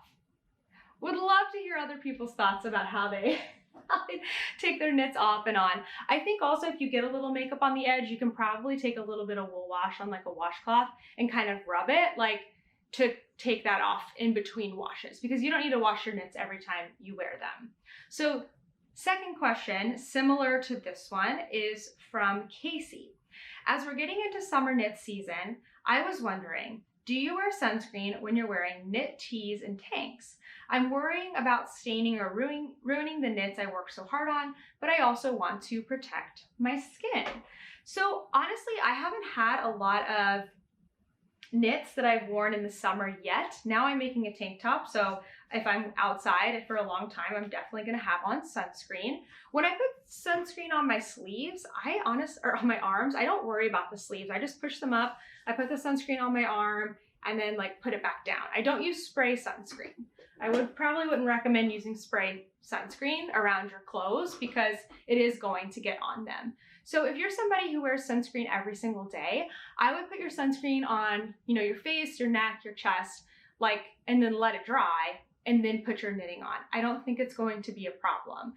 Would love to hear other people's thoughts about how they take their knits off and on. I think also if you get a little makeup on the edge, you can probably take a little bit of wool wash on like a washcloth and kind of rub it like to take that off in between washes, because you don't need to wash your knits every time you wear them. So second question, similar to this one, is from Casey. As we're getting into summer knit season, I was wondering, do you wear sunscreen when you're wearing knit tees and tanks? I'm worrying about staining or ruining the knits I worked so hard on, but I also want to protect my skin. So honestly, I haven't had a lot of knits that I've worn in the summer yet. Now I'm making a tank top, so if I'm outside for a long time, I'm definitely gonna have on sunscreen. When I put sunscreen on my sleeves, or on my arms, I don't worry about the sleeves. I just push them up, I put the sunscreen on my arm, and then like put it back down. I don't use spray sunscreen. I probably wouldn't recommend using spray sunscreen around your clothes because it is going to get on them. So if you're somebody who wears sunscreen every single day, I would put your sunscreen on, you know, your face, your neck, your chest, like, and then let it dry and then put your knitting on. I don't think it's going to be a problem.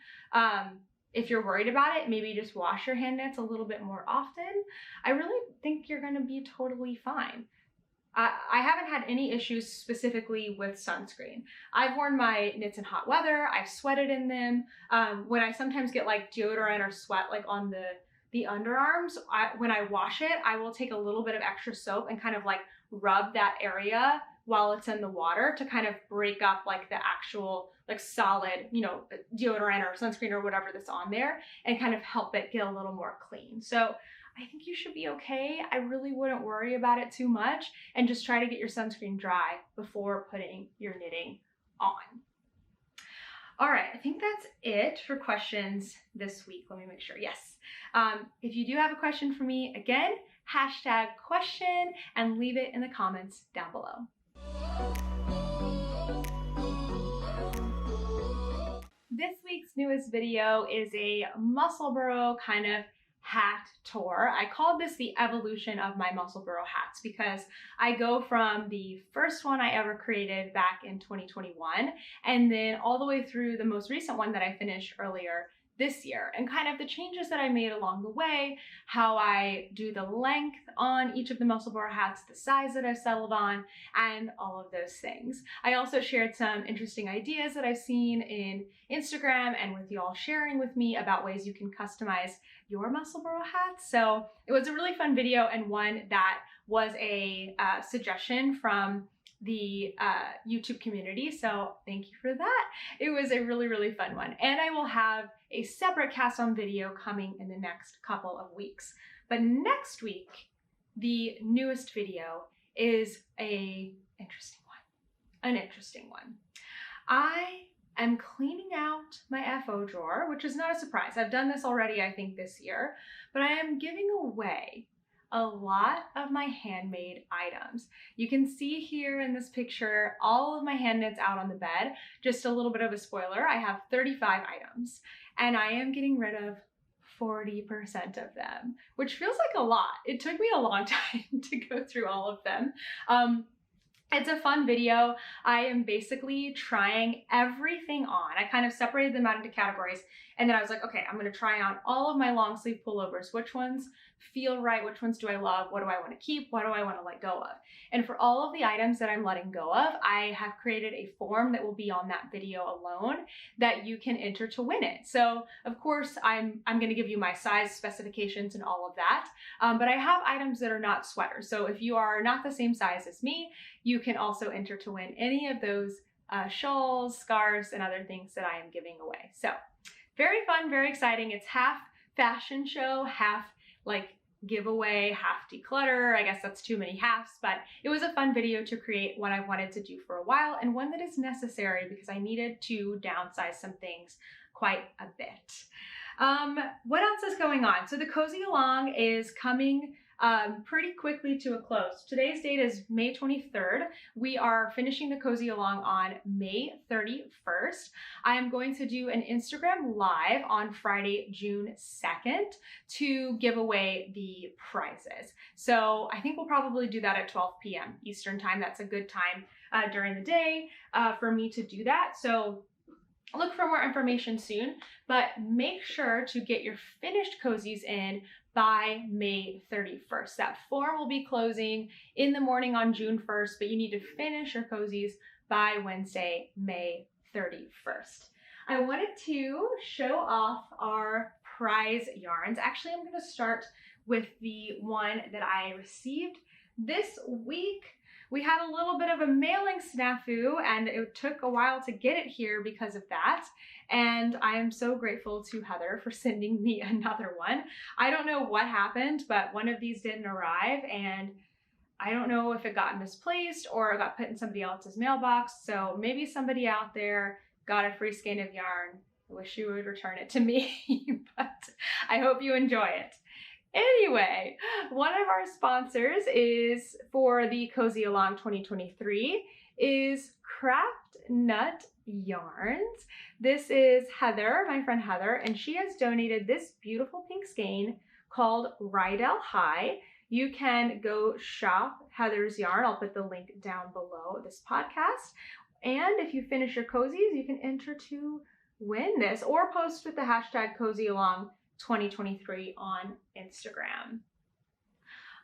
If you're worried about it, maybe just wash your hand knits a little bit more often. I really think you're gonna be totally fine. I haven't had any issues specifically with sunscreen. I've worn my knits in hot weather, I've sweated in them. When I sometimes get like deodorant or sweat like on the underarms, when I wash it, I will take a little bit of extra soap and kind of like rub that area while it's in the water to kind of break up like the actual like solid, you know, deodorant or sunscreen or whatever that's on there and kind of help it get a little more clean. So I think you should be okay. I really wouldn't worry about it too much and just try to get your sunscreen dry before putting your knitting on. All right, I think that's it for questions this week. Let me make sure. Yes. If you do have a question for me, again, #question and leave it in the comments down below. This week's newest video is a Musselburgh kind of hat tour. I called this the evolution of my Musselburgh hats because I go from the first one I ever created back in 2021 and then all the way through the most recent one that I finished earlier this year, and kind of the changes that I made along the way, how I do the length on each of the Musselburgh hats, the size that I've settled on, and all of those things. I also shared some interesting ideas that I've seen in Instagram and with y'all sharing with me about ways you can customize your Musselburgh hats. So it was a really fun video and one that was a suggestion from the YouTube community. So thank you for that. It was a really, really fun one. And I will have a separate cast on video coming in the next couple of weeks. But next week, the newest video is an interesting one. I am cleaning out my FO drawer, which is not a surprise. I've done this already, I think, this year, but I am giving away a lot of my handmade items. You can see here in this picture all of my hand knits out on the bed. Just a little bit of a spoiler, I have 35 items and I am getting rid of 40% of them, which feels like a lot. It took me a long time to go through all of them. It's a fun video. I am basically trying everything on. I kind of separated them out into categories, and then I was like, okay, I'm gonna try on all of my long sleeve pullovers. Which ones feel right? Which ones do I love? What do I wanna keep? What do I wanna let go of? And for all of the items that I'm letting go of, I have created a form that will be on that video alone that you can enter to win it. So of course, I'm gonna give you my size specifications and all of that, but I have items that are not sweaters. So if you are not the same size as me, you can also enter to win any of those shawls, scarves, and other things that I am giving away. So very fun, very exciting. It's half fashion show, half like giveaway, half declutter. I guess that's too many halves, but it was a fun video to create, one I've wanted to do for a while, and one that is necessary because I needed to downsize some things quite a bit. What else is going on? So the Cozy Along is coming pretty quickly to a close. Today's date is May 23rd. We are finishing the Cozy Along on May 31st. I am going to do an Instagram live on Friday, June 2nd to give away the prizes. So I think we'll probably do that at 12 p.m. Eastern time. That's a good time during the day for me to do that. So look for more information soon, but make sure to get your finished cozies in by May 31st. That form will be closing in the morning on June 1st, but you need to finish your cozies by Wednesday, May 31st. I wanted to show off our prize yarns. Actually, I'm going to start with the one that I received this week. We had a little bit of a mailing snafu, and it took a while to get it here because of that. And I am so grateful to Heather for sending me another one. I don't know what happened, but one of these didn't arrive, and I don't know if it got misplaced or it got put in somebody else's mailbox. So maybe somebody out there got a free skein of yarn. I wish you would return it to me, but I hope you enjoy it. Anyway, one of our sponsors is for the Cozy Along 2023 is Craft Nut Yarns. This is Heather, my friend Heather, and she has donated this beautiful pink skein called Rydell High. You can go shop Heather's yarn. I'll put the link down below this podcast. And if you finish your cozies, you can enter to win this or post with the hashtag Cozy Along 2023 on Instagram.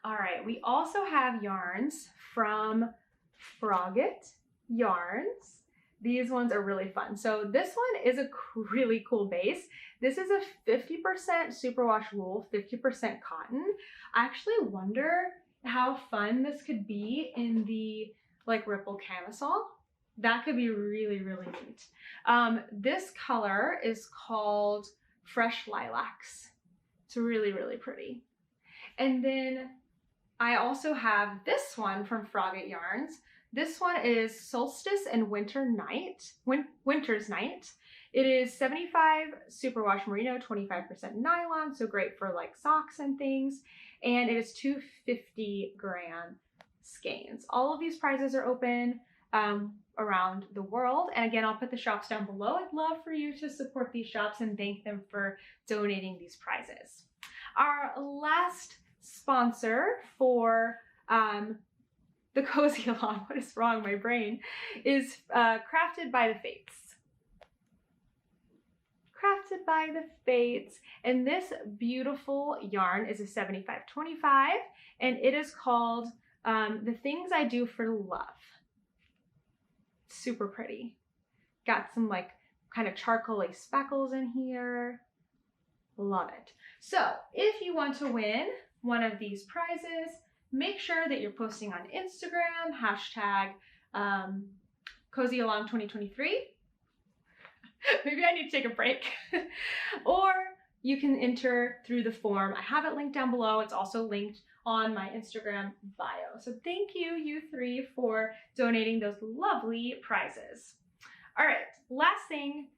All right, we also have yarns from Frogget Yarns. These ones are really fun. So this one is a really cool base. This is a 50% superwash wool, 50% cotton. I actually wonder how fun this could be in the like ripple camisole. That could be really, really neat. This color is called Fresh Lilacs. It's really, really pretty. And then I also have this one from Frogget Yarns. This one is Solstice and Winter's Night. It is 75 superwash merino, 25% nylon, so great for like socks and things. And it is 250 gram skeins. All of these prizes are open around the world. And again, I'll put the shops down below. I'd love for you to support these shops and thank them for donating these prizes. Our last sponsor for the Cozy Along, what is wrong, my brain, is Crafted by the Fates. Crafted by the Fates. And this beautiful yarn is a 75-25, and it is called The Things I Do for Love. Super pretty. Got some like kind of charcoal-y speckles in here. Love it. So if you want to win one of these prizes, make sure that you're posting on Instagram, hashtag Cozy Along 2023. Maybe I need to take a break. Or you can enter through the form. I have it linked down below. It's also linked on my Instagram bio. So thank you, you three, for donating those lovely prizes. All right, last thing,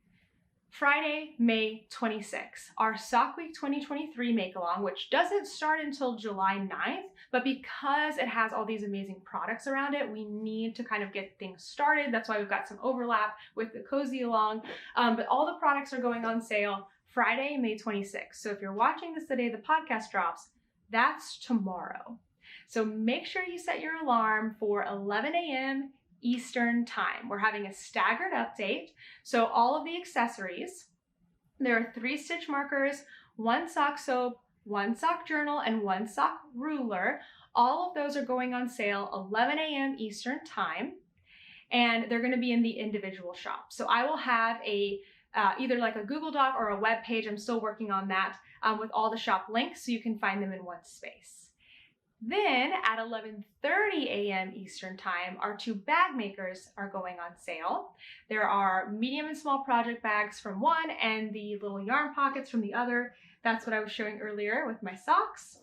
Friday, May 26th, our Sock Week 2023 make-along, which doesn't start until July 9th, but because it has all these amazing products around it, we need to kind of get things started. That's why we've got some overlap with the Cozy Along, but all the products are going on sale Friday, May 26th. So if you're watching this the day the podcast drops, that's tomorrow. So make sure you set your alarm for 11 a.m. Eastern time. We're having a staggered update. So all of the accessories, there are 3 stitch markers, 1 sock soap, 1 sock journal, and 1 sock ruler. All of those are going on sale 11 a.m. Eastern time, and they're going to be in the individual shop. So I will have a either like a Google Doc or a web page. I'm still working on that with all the shop links so you can find them in one space. Then at 11:30 a.m. Eastern time, our 2 bag makers are going on sale. There are medium and small project bags from one and the little yarn pockets from the other. That's what I was showing earlier with my socks.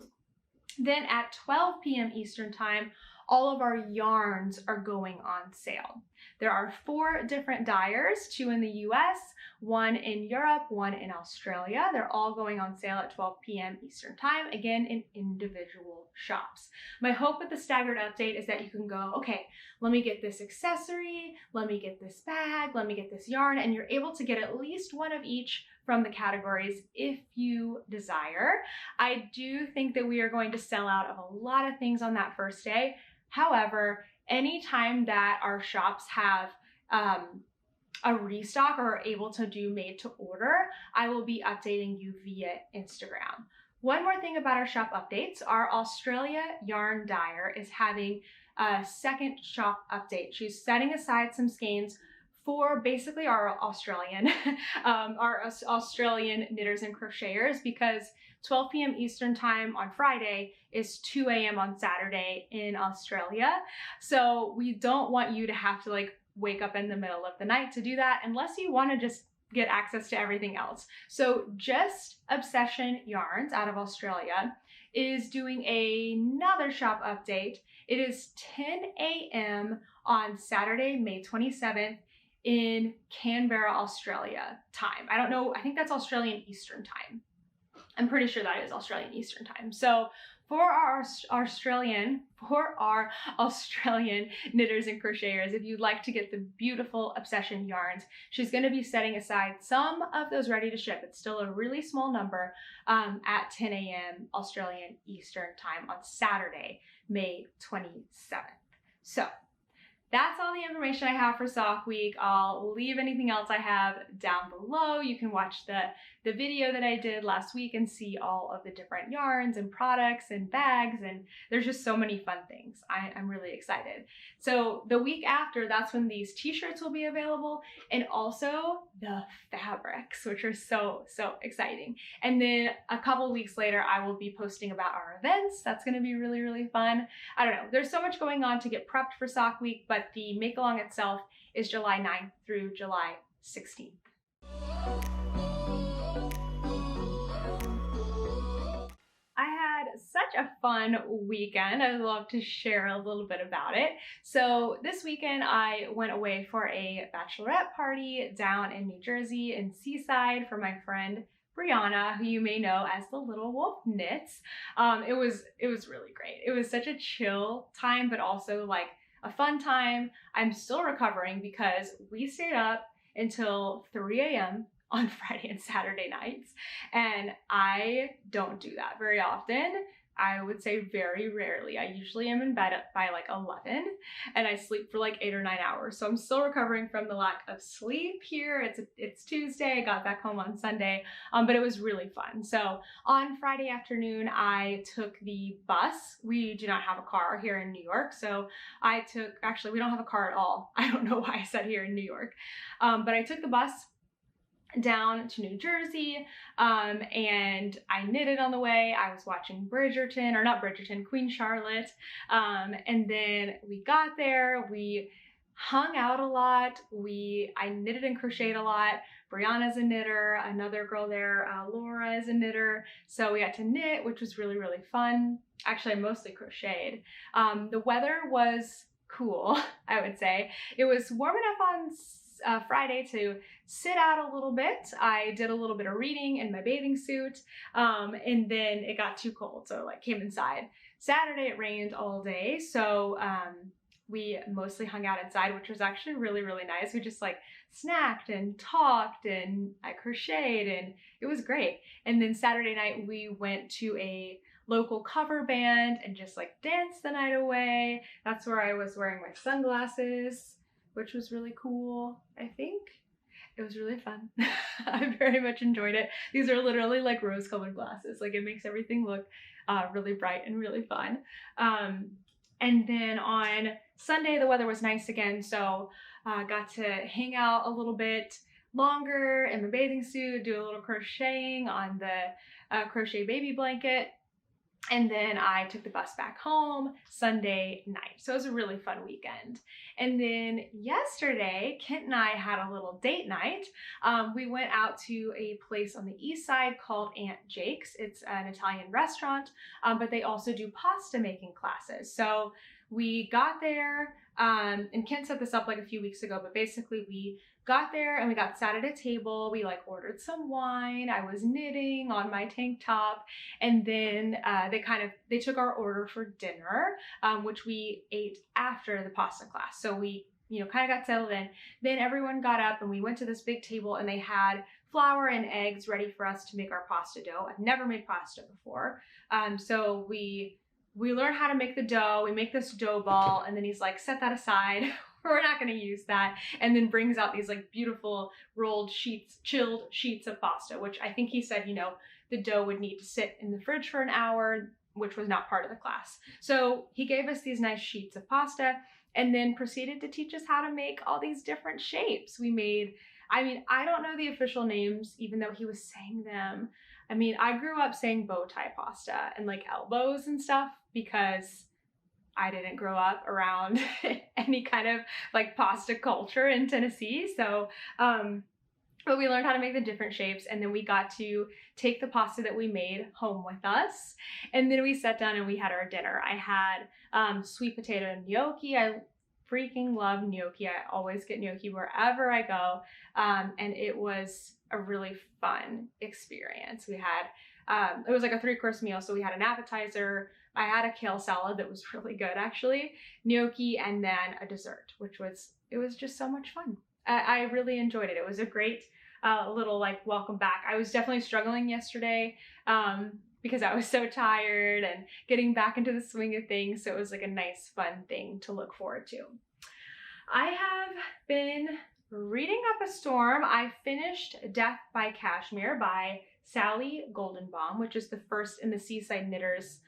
Then at 12 p.m. Eastern time, all of our yarns are going on sale. There are 4 different dyers, 2 in the US, 1 in Europe, 1 in Australia. They're all going on sale at 12 p.m. Eastern time, again in individual shops. My hope with the staggered update is that you can go, okay, let me get this accessory, let me get this bag, let me get this yarn, and you're able to get at least one of each from the categories if you desire. I do think that we are going to sell out of a lot of things on that first day. However, anytime that our shops have a restock or are able to do made to order, I will be updating you via Instagram. One more thing about our shop updates, our Australia yarn dyer is having a second shop update. She's setting aside some skeins for basically our Australian knitters and crocheters, because 12 p.m. Eastern time on Friday is 2 a.m. on Saturday in Australia. So we don't want you to have to like wake up in the middle of the night to do that unless you want to just get access to everything else. So Just Obsession Yarns out of Australia is doing another shop update. It is 10 a.m. on Saturday, May 27th in Canberra, Australia time. I don't know, I think that's Australian Eastern time. I'm pretty sure that is Australian Eastern time. So for our Australian knitters and crocheters, if you'd like to get the beautiful Obsession yarns, she's going to be setting aside some of those ready to ship. It's still a really small number at 10 a.m. Australian Eastern time on Saturday, May 27th. So that's all the information I have for Sock Week. I'll leave anything else I have down below. You can watch the video that I did last week and see all of the different yarns and products and bags, and there's just so many fun things. I'm really excited. So the week after, that's when these t-shirts will be available, and also the fabrics, which are so exciting. And then a couple weeks later, I will be posting about our events. That's gonna be really, really fun. I don't know, there's so much going on to get prepped for Sock Week, but the make-along itself is July 9th through July 16th. I had such a fun weekend. I'd love to share a little bit about it. So this weekend I went away for a bachelorette party down in New Jersey in Seaside for my friend Brianna, who you may know as the Little Wolf Knits. It was really great. It was such a chill time, but also like a fun time. I'm still recovering because we stayed up until 3 a.m. on Friday and Saturday nights, and I don't do that very often. I would say very rarely. I usually am in bed by like 11 and I sleep for like 8 or 9 hours. So I'm still recovering from the lack of sleep here. It's Tuesday. I got back home on Sunday, but it was really fun. So on Friday afternoon, I took the bus. We do not have a car here in New York. So actually we don't have a car at all. I don't know why I said here in New York, but I took the bus down to New Jersey, and I knitted on the way. I was watching Queen Charlotte, and then we got there, we hung out a lot, I knitted and crocheted a lot. Brianna's a knitter, another girl there, Laura, is a knitter, so we got to knit, which was really, really fun. Actually, I mostly crocheted. The weather was cool, I would say. It was warm enough on Friday to sit out a little bit. I did a little bit of reading in my bathing suit, and then it got too cold, so I came inside. Saturday it rained all day, so we mostly hung out inside, which was actually really, really nice. We just like snacked and talked, and I crocheted, and it was great. And then Saturday night we went to a local cover band and just like dance the night away. That's where I was wearing my sunglasses, which was really cool, I think. It was really fun. I very much enjoyed it. These are literally like rose-colored glasses. Like it makes everything look really bright and really fun. And then on Sunday, the weather was nice again, so got to hang out a little bit longer in my bathing suit, do a little crocheting on the crochet baby blanket. And then I took the bus back home Sunday night. So it was a really fun weekend. And then yesterday, Kent and I had a little date night. We went out to a place on the east side called Aunt Jake's. It's an Italian restaurant, but they also do pasta making classes. So we got there, and Kent set this up like a few weeks ago, but basically we got there and we got sat at a table. We like ordered some wine. I was knitting on my tank top, and then they took our order for dinner, which we ate after the pasta class. So we kind of got settled in. Then everyone got up and we went to this big table, and they had flour and eggs ready for us to make our pasta dough. I've never made pasta before, so we learned how to make the dough. We make this dough ball, and then he's like, set that aside. We're not going to use that. And then brings out these like beautiful rolled sheets, chilled sheets of pasta, which I think he said, the dough would need to sit in the fridge for an hour, which was not part of the class. So he gave us these nice sheets of pasta and then proceeded to teach us how to make all these different shapes. I don't know the official names, even though he was saying them. I grew up saying bow tie pasta and like elbows and stuff because I didn't grow up around any kind of like pasta culture in Tennessee. So, but we learned how to make the different shapes, and then we got to take the pasta that we made home with us. And then we sat down and we had our dinner. I had sweet potato gnocchi. I freaking love gnocchi. I always get gnocchi wherever I go. And it was a really fun experience. We had, it was like a 3-course meal. So we had an appetizer. I had a kale salad that was really good, actually, gnocchi, and then a dessert, it was just so much fun. I really enjoyed it. It was a great little like welcome back. I was definitely struggling yesterday because I was so tired and getting back into the swing of things. So it was like a nice, fun thing to look forward to. I have been reading up a storm. I finished Death by Cashmere by Sally Goldenbaum, which is the first in the Seaside Knitters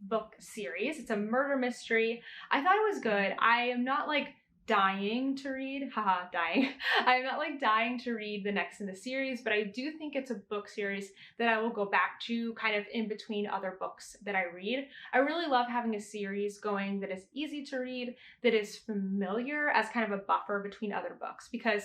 book series. It's a murder mystery. I thought it was good. I am not like dying to read, I'm not like dying to read the next in the series, but I do think it's a book series that I will go back to kind of in between other books that I read. I really love having a series going that is easy to read, that is familiar as kind of a buffer between other books, because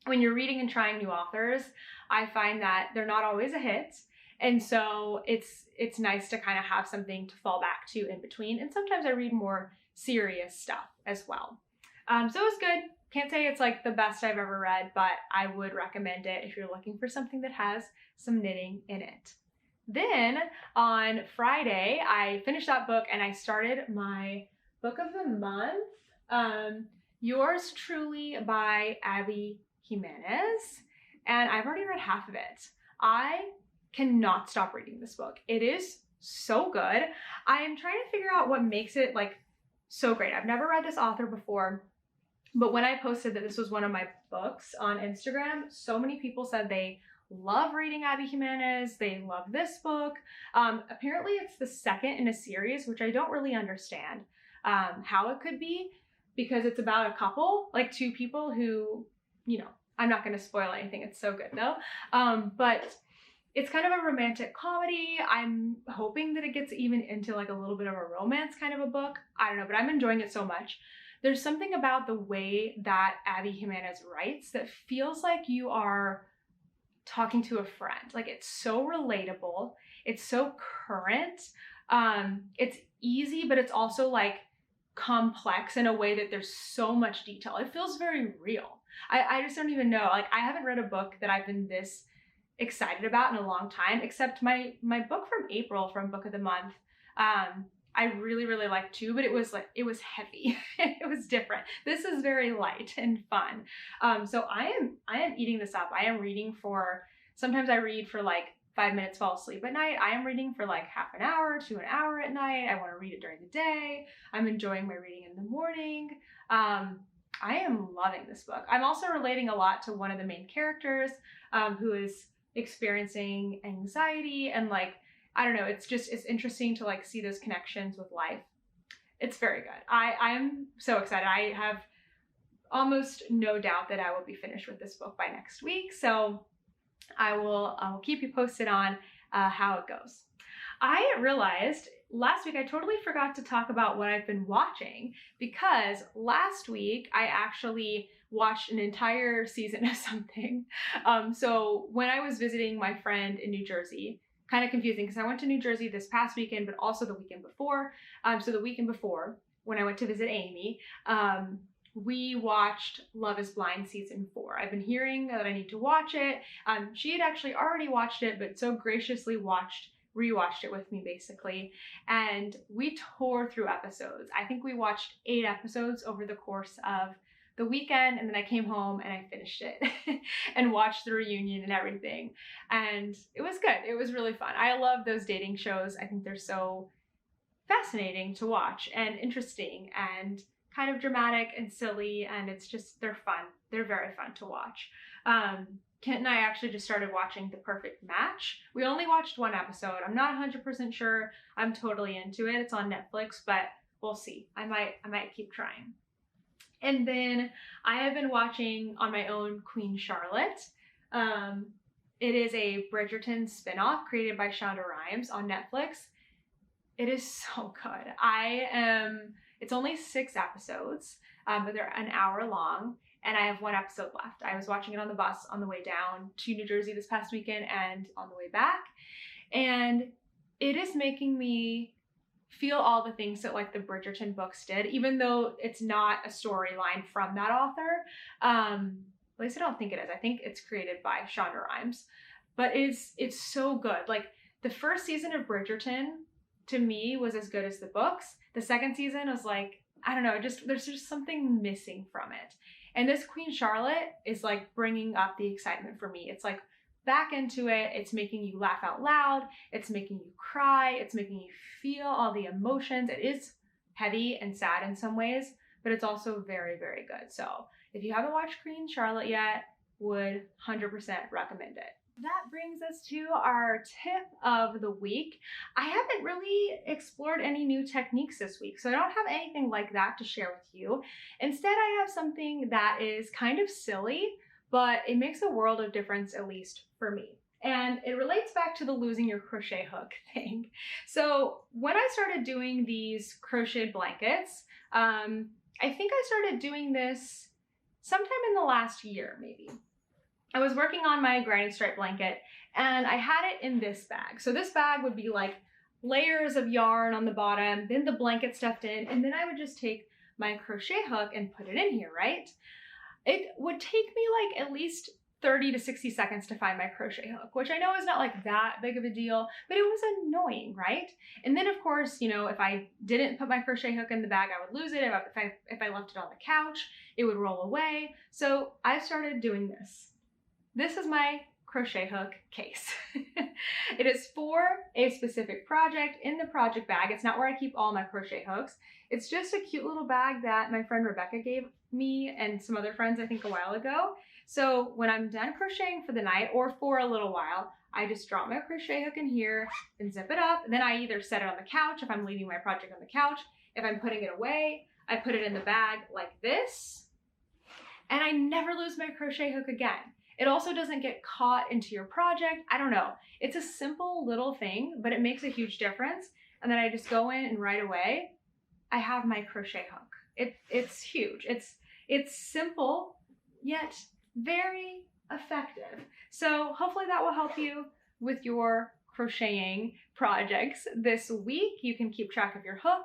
when you're reading and trying new authors, I find that they're not always a hit. And so it's nice to kind of have something to fall back to in between. And sometimes I read more serious stuff as well. So it was good. Can't say it's like the best I've ever read, but I would recommend it if you're looking for something that has some knitting in it. Then on Friday, I finished that book and I started my book of the month, Yours Truly by Abby Jimenez. And I've already read half of it. I cannot stop reading this book. It is so good. I am trying to figure out what makes it like so great. I've never read this author before, but when I posted that this was one of my books on Instagram, so many people said they love reading Abby Jimenez. They love this book. Apparently it's the second in a series, which I don't really understand how it could be, because it's about a couple, like 2 people who, I'm not going to spoil anything. It's so good though. But it's kind of a romantic comedy. I'm hoping that it gets even into like a little bit of a romance kind of a book. I don't know, but I'm enjoying it so much. There's something about the way that Abby Jimenez writes that feels like you are talking to a friend. Like it's so relatable. It's so current. It's easy, but it's also like complex in a way that there's so much detail. It feels very real. I just don't even know. Like I haven't read a book that I've been this excited about in a long time, except my book from April from Book of the Month. I really, really liked too, but it was heavy. It was different. This is very light and fun. So I am eating this up. I am reading sometimes I read for like 5 minutes fall asleep at night. I am reading for like half an hour to an hour at night. I want to read it during the day. I'm enjoying my reading in the morning. I am loving this book. I'm also relating a lot to one of the main characters who is experiencing anxiety, and like, I don't know, it's interesting to like see those connections with life. It's very good. I'm so excited. I have almost no doubt that I will be finished with this book by next week. So I will keep you posted on how it goes. I realized last week I totally forgot to talk about what I've been watching, because last week I actually watched an entire season of something. So when I was visiting my friend in New Jersey, kind of confusing because I went to New Jersey this past weekend, but also the weekend before. So the weekend before, when I went to visit Amy, we watched Love is Blind season 4. I've been hearing that I need to watch it. She had actually already watched it, but so graciously rewatched it with me basically. And we tore through episodes. I think we watched 8 episodes over the course of the weekend, and then I came home and I finished it and watched the reunion and everything. And it was good. It was really fun. I love those dating shows. I think they're so fascinating to watch and interesting and kind of dramatic and silly, and they're fun. They're very fun to watch. Kent and I actually just started watching The Perfect Match. We only watched 1 episode. I'm not 100% sure I'm totally into it. It's on Netflix, but we'll see. I might keep trying. And then I have been watching on my own Queen Charlotte. It is a Bridgerton spinoff created by Shonda Rhimes on Netflix. It is so good. It's only 6 episodes, but they're an hour long, and I have 1 episode left. I was watching it on the bus on the way down to New Jersey this past weekend and on the way back, and it is making me feel all the things that like the Bridgerton books did, even though it's not a storyline from that author. At least I don't think it is. I think it's created by Shonda Rhimes, but it's so good. Like the first season of Bridgerton to me was as good as the books. The second season was like, I don't know, there's just something missing from it. And this Queen Charlotte is like bringing up the excitement for me. It's like back into it. It's making you laugh out loud. It's making you cry. It's making you feel all the emotions. It is heavy and sad in some ways, but it's also very, very good. So if you haven't watched Queen Charlotte yet, would 100% recommend it. That brings us to our tip of the week. I haven't really explored any new techniques this week, so I don't have anything like that to share with you. Instead, I have something that is kind of silly, but it makes a world of difference, at least for me. And it relates back to the losing your crochet hook thing. So when I started doing these crocheted blankets, I think I started doing this sometime in the last year, maybe. I was working on my granny stripe blanket and I had it in this bag. So this bag would be like layers of yarn on the bottom, then the blanket stuffed in, and then I would just take my crochet hook and put it in here, right? It would take me like at least 30 to 60 seconds to find my crochet hook, which I know is not like that big of a deal, but it was annoying, right? And then of course, you know, if I didn't put my crochet hook in the bag, I would lose it. If I left it on the couch, it would roll away. So I started doing this. This is my crochet hook case. It is for a specific project in the project bag. It's not where I keep all my crochet hooks. It's just a cute little bag that my friend Rebecca gave me and some other friends, I think a while ago. So when I'm done crocheting for the night or for a little while, I just drop my crochet hook in here and zip it up. Then I either set it on the couch if I'm leaving my project on the couch. If I'm putting it away, I put it in the bag like this. And I never lose my crochet hook again. It also doesn't get caught into your project. I don't know. It's a simple little thing, but it makes a huge difference. And then I just go in and right away, I have my crochet hook. It's huge. It's simple, yet very effective. So hopefully that will help you with your crocheting projects this week. You can keep track of your hook,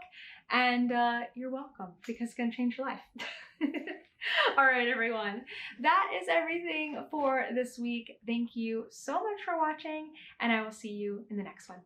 and you're welcome, because it's gonna change your life. All right, everyone, that is everything for this week. Thank you so much for watching, and I will see you in the next one.